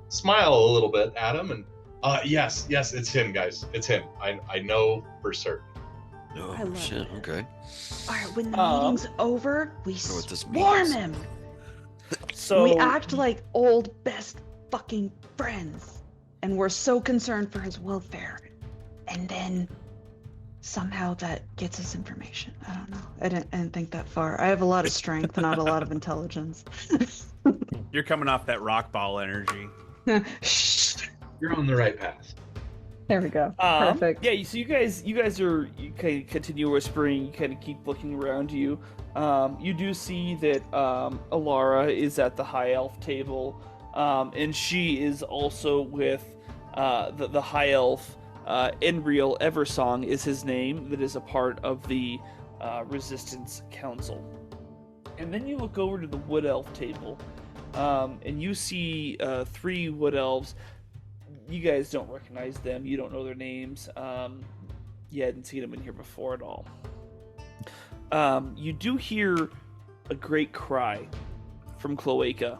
smile a little bit at him and yes, it's him, guys. It's him. I know for certain. Oh I love shit. it. Okay. All right, when the Um, meeting's over, we know what this swarm means. him. So We act like old best fucking friends, and we're so concerned for his welfare. And then somehow that gets us information. I don't know. I didn't think that far. I have a lot of strength, not a lot of intelligence. You're coming off that rock ball energy. Shh. You're on the right path. There we go. Perfect. Yeah, so you guys you kind of continue whispering. You kind of keep looking around you. You do see that Alara is at the high elf table, and she is also with the high elf. Enreal Eversong is his name. That is a part of the Resistance Council. And then you look over to the wood elf table, and you see 3 wood elves. You guys don't recognize them. You don't know their names. You hadn't seen them in here before at all. You do hear a great cry from Cloaca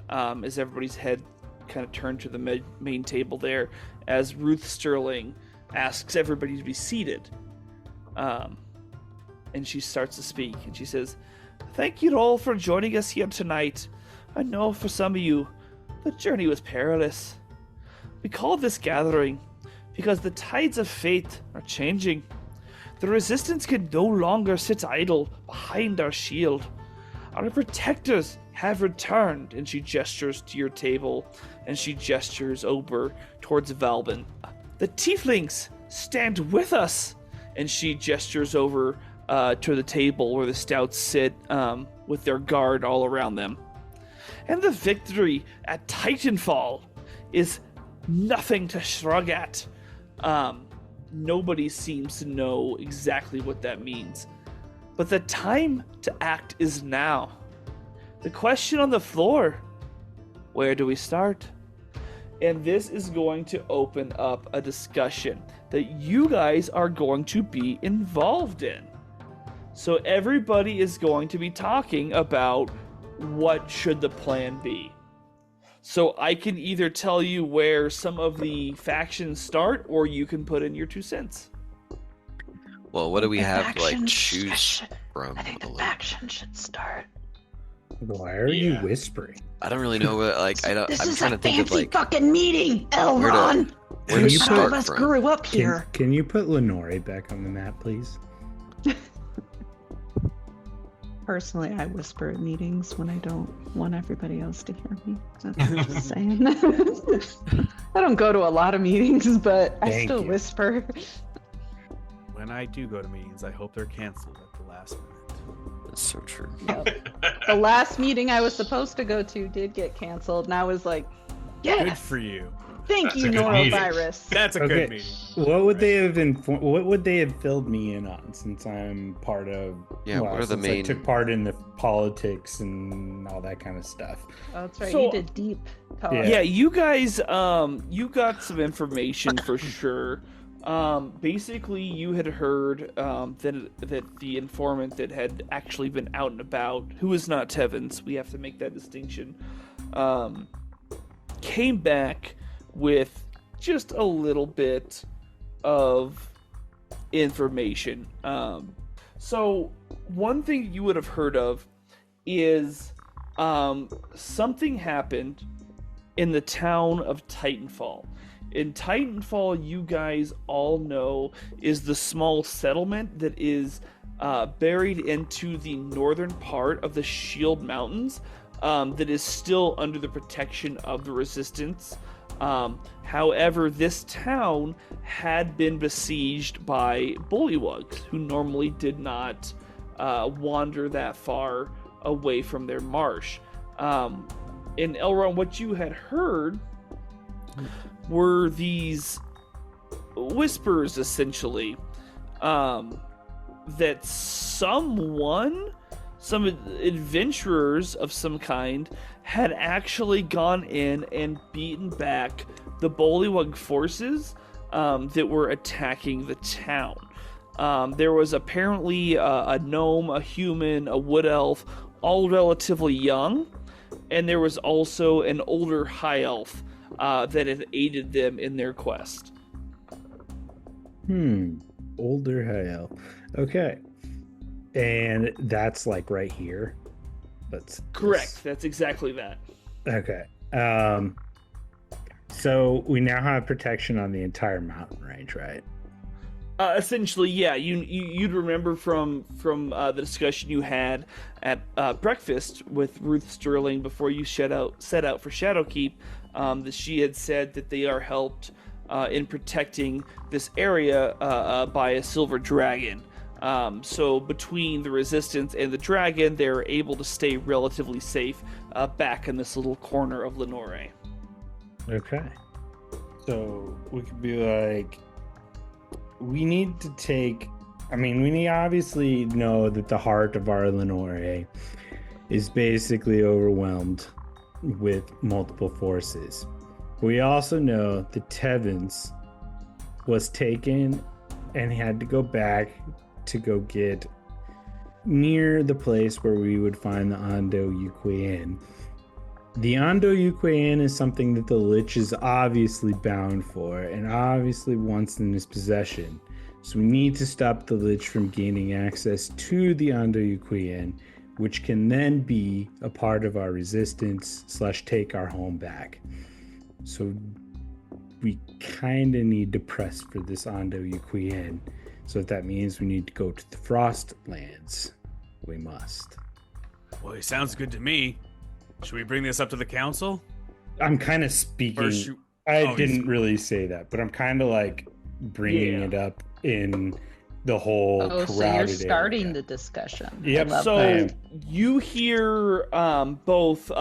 as everybody's head kind of turned to the main table there, as Ruth Sterling asks everybody to be seated. And she starts to speak, and she says, "Thank you all for joining us here tonight. I know for some of you, the journey was perilous. We call this gathering because the tides of fate are changing. The Resistance can no longer sit idle behind our shield. Our protectors have returned," and she gestures to your table, and she gestures over towards Valbin. "The tieflings stand with us," and she gestures over to the table where the stouts sit with their guard all around them. And the victory at Titanfall is nothing to shrug at. Nobody seems to know exactly what that means. But the time to act is now. The question on the floor, where do we start? And this is going to open up a discussion that you guys are going to be involved in. So everybody is going to be talking about what should the plan be. So I can either tell you where some of the factions start, or you can put in your 2 cents. Well, what do we The have to like factions- choose from? I think the Like, faction should start. Why are you whispering? I don't really know what like I'm trying to think of like fucking meeting, where Elron. where to you Some start of us from. grew up Can, here. can you put Lenore back on the map, please? Personally, I whisper at meetings when I don't want everybody else to hear me. That's what I'm just saying. I don't go to a lot of meetings, but I Thank still you. whisper. When I do go to meetings, I hope they're canceled at the last minute. That's so true. The last meeting I was supposed to go to did get canceled, and I was like, Good yes, for you. thank That's you, a good meeting. Norovirus. That's a Okay. good meeting. What would they have what would they have filled me in on, since I'm part of Yeah, what are the since I main- took part in the politics and all that kind of stuff. Oh, that's right. So- You did deep talk. Yeah, you guys, you got some information for sure. Basically, you had heard that the informant that had actually been out and about, who is not Tevins, we have to make that distinction, came back with just a little bit of information. So one thing you would have heard of is something happened in the town of Titanfall. In Titanfall, you guys all know, is the small settlement that is buried into the northern part of the Shield Mountains, that is still under the protection of the Resistance. However, this town had been besieged by bullywugs, who normally did not wander that far away from their marsh. In Elrond, what you had heard were these whispers, essentially, that some adventurers of some kind had actually gone in and beaten back the bullywug forces that were attacking the town. There was apparently a gnome, a human, a wood elf, all relatively young, and there was also an older high elf that had aided them in their quest. Older high elf. Okay. And that's like right here. That's Correct. That's exactly that. Okay. So we now have protection on the entire mountain range, right? Essentially, yeah. You'd remember from the discussion you had at breakfast with Ruth Sterling before you set out for Shadowkeep, that she had said that they are helped in protecting this area by a silver dragon. So between the Resistance and the dragon, they're able to stay relatively safe back in this little corner of Lenore. Okay. So we could be like, we need to take. I mean, we obviously know that the heart of our Lenore is basically overwhelmed with multiple forces. We also know that Tevins was taken and had to go back to go get near the place where we would find the Ondo Yuquean. The Ondo Yuquean is something that the Lich is obviously bound for and obviously wants in his possession. So we need to stop the Lich from gaining access to the Ondo Yuquean, which can then be a part of our resistance / take our home back. So we kind of need to press for this Ondo Yuquean. So if that means we need to go to the Frostlands, we must. Well, it sounds good to me. Should we bring this up to the council? I'm kind of speaking. First, I oh, didn't really say that, but I'm kind of like bringing Yeah. it up in the whole Oh, so crowded you're starting area. the discussion. Yep. I love So that. you hear both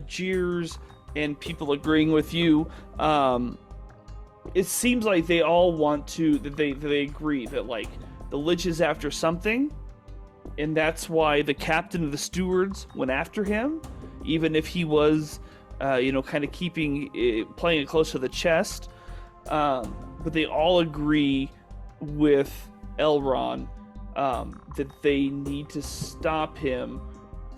jeers and people agreeing with you. It seems like they all want to, that they agree that like the Lich is after something, and that's why the captain of the stewards went after him, even if he was, kind of playing it close to the chest. But they all agree with Elrond that they need to stop him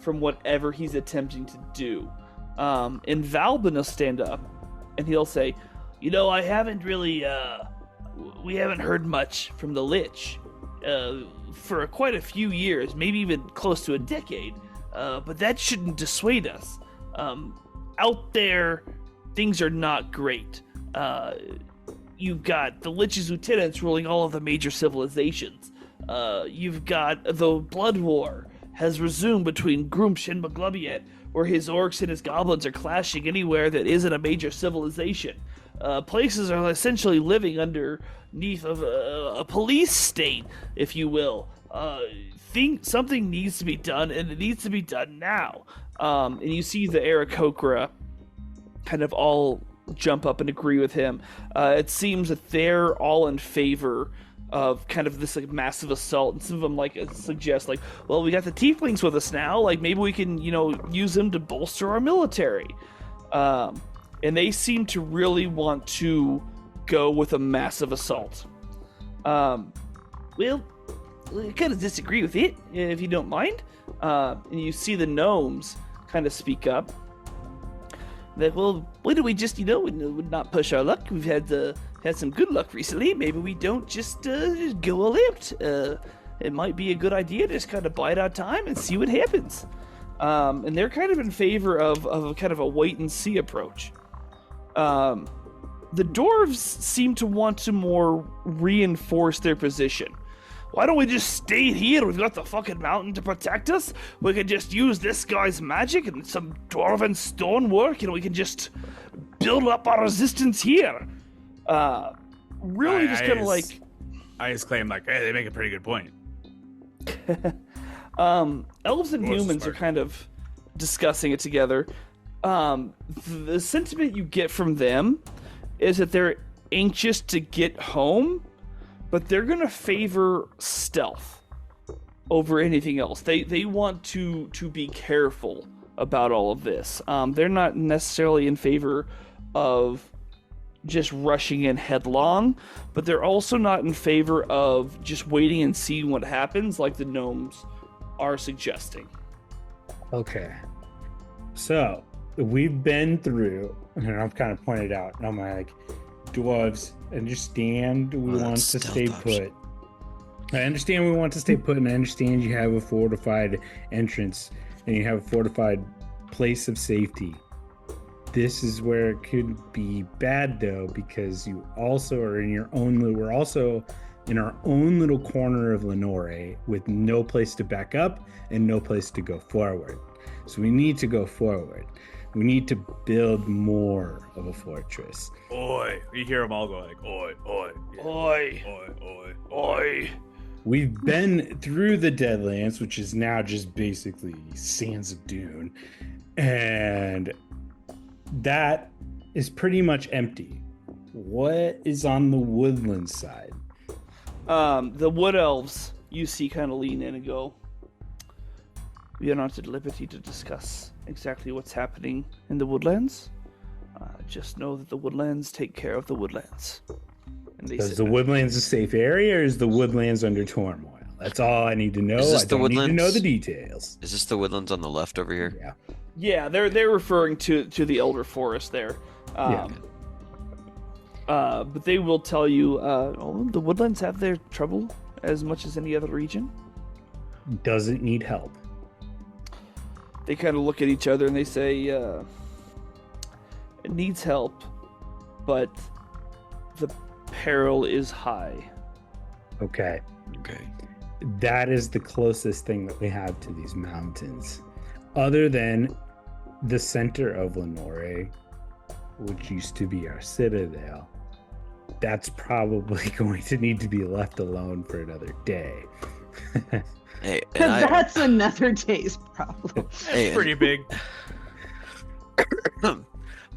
from whatever he's attempting to do. And Valbin will stand up and he'll say, I haven't really, we haven't heard much from the Lich for quite a few years, maybe even close to a decade, but that shouldn't dissuade us. Out there, things are not great. You've got the Lich's lieutenants ruling all of the major civilizations. You've got the Blood War has resumed between Grumsh and Maglubiet, where his orcs and his goblins are clashing anywhere that isn't a major civilization. Places are essentially living underneath of a police state, if you will. Something needs to be done, and it needs to be done now. And you see the Aarakocra kind of all jump up and agree with him. It seems that they're all in favor of kind of this like massive assault, and some of them like suggest like, well, we got the tieflings with us now, like maybe we can use them to bolster our military. And they seem to really want to go with a massive assault. Well, I kind of disagree with it, if you don't mind. And you see the gnomes kind of speak up. That, well, why don't we just, would not push our luck? We've had some good luck recently. Maybe we don't just go all out. It might be a good idea to just kind of bide our time and see what happens. And they're kind of in favor of a kind of a wait and see approach. The dwarves seem to want to more reinforce their position. Why don't we just stay here? We've got the fucking mountain to protect us. We can just use this guy's magic and some dwarven stonework, and we can just build up our resistance here. Really just kind of like... I just claim, like, hey, they make a pretty good point. Elves and humans are kind of discussing it together. The sentiment you get from them is that they're anxious to get home, but they're going to favor stealth over anything else. They want to be careful about all of this. They're not necessarily in favor of just rushing in headlong, but they're also not in favor of just waiting and seeing what happens like the gnomes are suggesting. Okay. So, we've been through, and I've kind of pointed out, and I'm like, dwarves, understand we want to stay put. I understand we want to stay put, and I understand you have a fortified entrance, and you have a fortified place of safety. This is where it could be bad, though, because you also are in your own little, we're also in our own little corner of Lenore with no place to back up and no place to go forward. So we need to go forward. We need to build more of a fortress. Oi. You hear them all go like, oi, oi. Yeah. Oi. Oi, oi, Oi. We've been through the Deadlands, which is now just basically Sands of Dune. And that is pretty much empty. What is on the woodland side? The wood elves you see kind of lean in and go, we are not at liberty to discuss exactly what's happening in the woodlands. Just know that the woodlands take care of the woodlands. And Is the woodlands a safe area, or is the woodlands under turmoil? That's all I need to know. Is this I the don't need to know woodlands? the details. Is this the woodlands on the left over here? Yeah. Yeah, they're referring to the elder forest there. But they will tell you, the woodlands have their trouble as much as any other region. Doesn't need help. They kind of look at each other and they say, it needs help, but the peril is high. Okay. Okay. That is the closest thing that we have to these mountains. Other than the center of Lenore, which used to be our citadel, that's probably going to need to be left alone for another day. Hey, and That's another day's problem. hey, and Pretty big.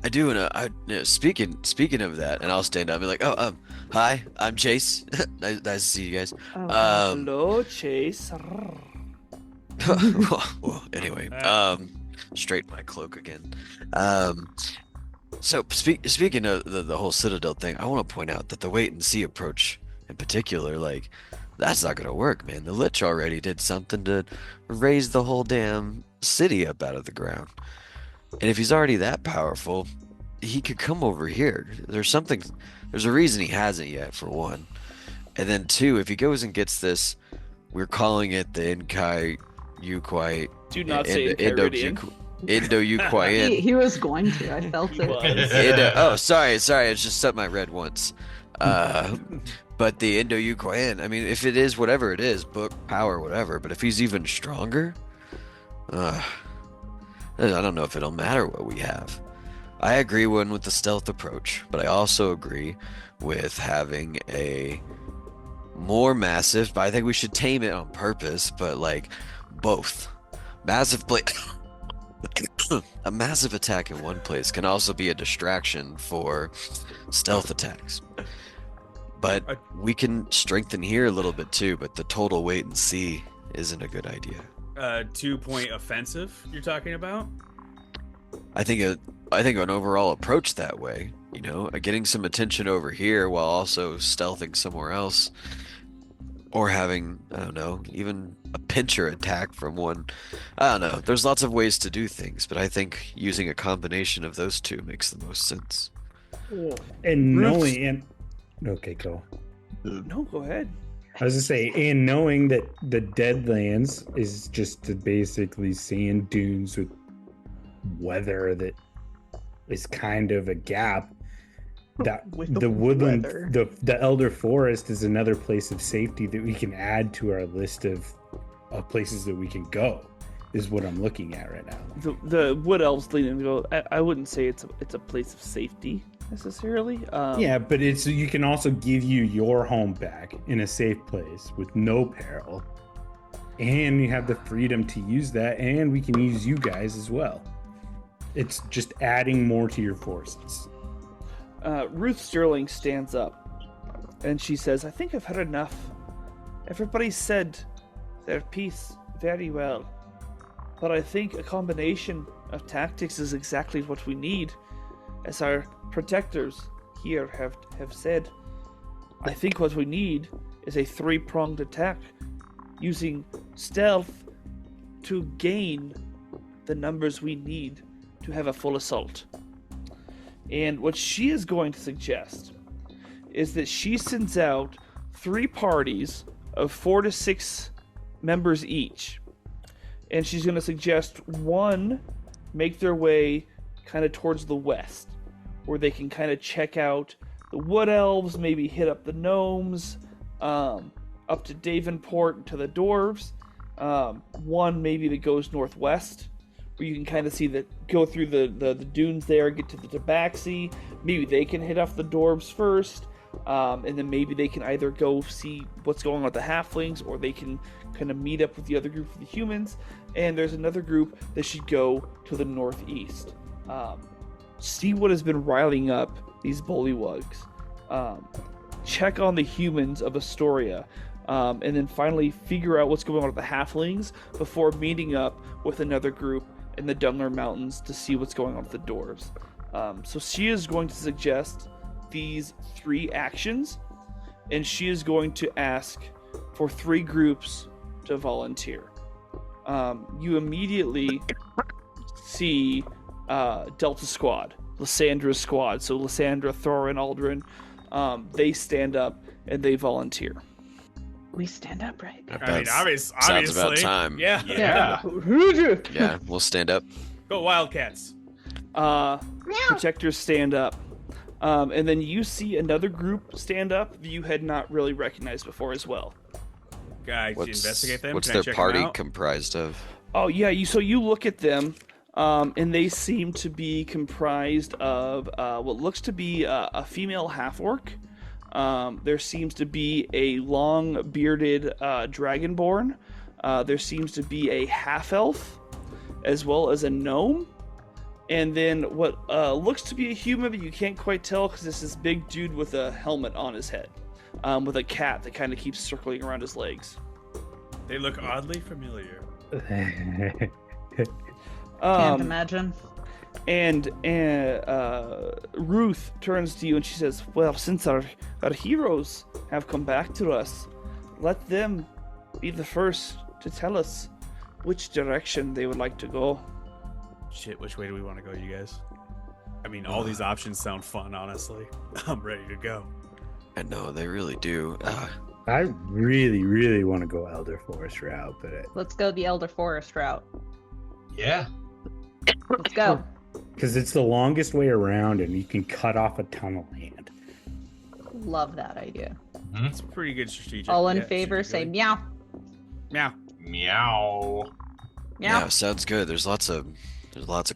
I do, and speaking of that, and I'll stand up and be like, "Oh, hi, I'm Chase. nice to see you guys." Oh, Hello, Chase. Well, anyway, straight my cloak again. So speaking of the whole Citadel thing, I want to point out that the wait and see approach, in particular, like, that's not gonna work, man. The Lich already did something to raise the whole damn city up out of the ground. And if he's already that powerful, he could come over here. There's a reason he hasn't yet, for one. And then two, if he goes and gets this, we're calling it the Inkai-Yukwai. Do not say Indo-Uquian. Indo-Uquian. he was going to. I felt He it. was. Oh, sorry. It's just something I read once. But the Indo-Uquian, I mean, if it is whatever it is, book, power, whatever, but if he's even stronger, I don't know if it'll matter what we have. I agree with the stealth approach, but I also agree with having a more massive, but I think we should tame it on purpose, but like both. A massive attack in one place can also be a distraction for stealth attacks. But we can strengthen here a little bit too, but the total wait and see isn't a good idea. 2-point offensive you're talking about? I think an overall approach that way, getting some attention over here while also stealthing somewhere else, or having, I don't know, even a pincher attack from one. I don't know. There's lots of ways to do things, but I think using a combination of those two makes the most sense. And knowing, and okay, go. No, go ahead. I was gonna say, and knowing that the Deadlands is just basically sand dunes with weather that is kind of a gap. That With the woodland, weather. the Elder Forest is another place of safety that we can add to our list of places that we can go. Is what I'm looking at right now. The Wood Elves lean and go. I wouldn't say it's a place of safety necessarily. Yeah, but you can also give you your home back in a safe place with no peril, and you have the freedom to use that, and we can use you guys as well. It's just adding more to your forces. Ruth Sterling stands up, and she says, "I think I've heard enough. Everybody said their piece very well, but I think a combination of tactics is exactly what we need, as our protectors here have said. I think what we need is a three-pronged attack, using stealth to gain the numbers we need to have a full assault." And what she is going to suggest is that she sends out 3 parties of 4 to 6 members each. And she's going to suggest 1 make their way kind of towards the west, where they can kind of check out the Wood Elves, maybe hit up the Gnomes, up to Davenport to the Dwarves. 1 maybe that goes northwest, where you can kind of see go through the dunes there, get to the Tabaxi. Maybe they can hit off the Dwarves first, and then maybe they can either go see what's going on with the Halflings, or they can kind of meet up with the other group of the humans. And there's another group that should go to the northeast. See what has been riling up these bullywugs. Check on the humans of Astoria. And then finally figure out what's going on with the Halflings before meeting up with another group in the Dungler Mountains to see what's going on with the Dwarves. So she is going to suggest these 3 actions, and she is going to ask for 3 groups to volunteer. You immediately see Delta Squad, Lyssandra's squad. So Lysandra, Thorin, Aldrin, they stand up and they volunteer. We stand up, right? I mean, obviously. Sounds about time. Yeah. Yeah, we'll stand up. Go Wildcats. Protectors stand up. And then you see another group stand up that you had not really recognized before as well. Guys, you investigate them? What's Can I their check party them out? comprised of? Oh, yeah, you look at them, and they seem to be comprised of what looks to be a female half-orc, There seems to be a long bearded dragonborn. There seems to be a half elf, as well as a gnome. And then what looks to be a human, but you can't quite tell because it's this big dude with a helmet on his head, with a cat that kind of keeps circling around his legs. They look oddly familiar. Can't imagine. And Ruth turns to you and she says, well, since our heroes have come back to us, let them be the first to tell us which direction they would like to go. Shit, which way do we want to go, you guys? I mean, all these options sound fun, honestly. I'm ready to go. I know, they really do. I really, really want to go Elder Forest route, but Let's go the Elder Forest route. Yeah. Let's go. because it's the longest way around and you can cut off a ton of land. Love that idea. It's a pretty good strategic. All in yeah, favor, say strategically. meow. Meow. Meow. Meow. Yeah, sounds good. There's lots of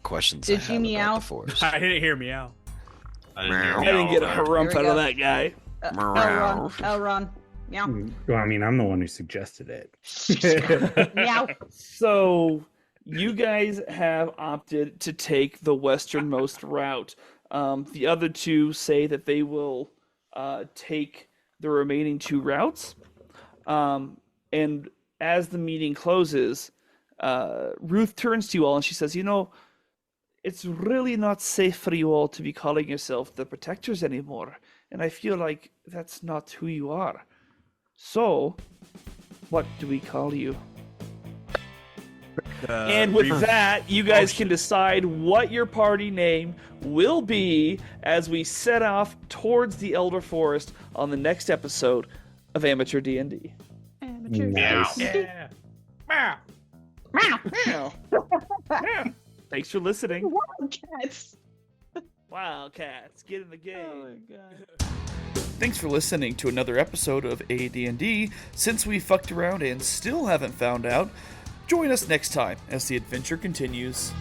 questions. Did I you have meow? About the forest. I didn't hear meow. I didn't hear Meow. I didn't get a meow. harump Here out we of go. that guy. Elron. Meow. Well, I mean, I'm the one who suggested it. Meow. So you guys have opted to take the westernmost route. The other two say that they will take the remaining two routes. And as the meeting closes, Ruth turns to you all and she says, you know, it's really not safe for you all to be calling yourself the Protectors anymore. And I feel like that's not who you are. So, what do we call you? And with that, you guys can decide what your party name will be as we set off towards the Elder Forest on the next episode of Amateur D&D. Nice. Yeah. Meow. Meow. Yeah. Thanks for listening. Wildcats. Wildcats, get in the game. Oh my god. Thanks for listening to another episode of AD&D. Since we fucked around and still haven't found out, join us next time as the adventure continues.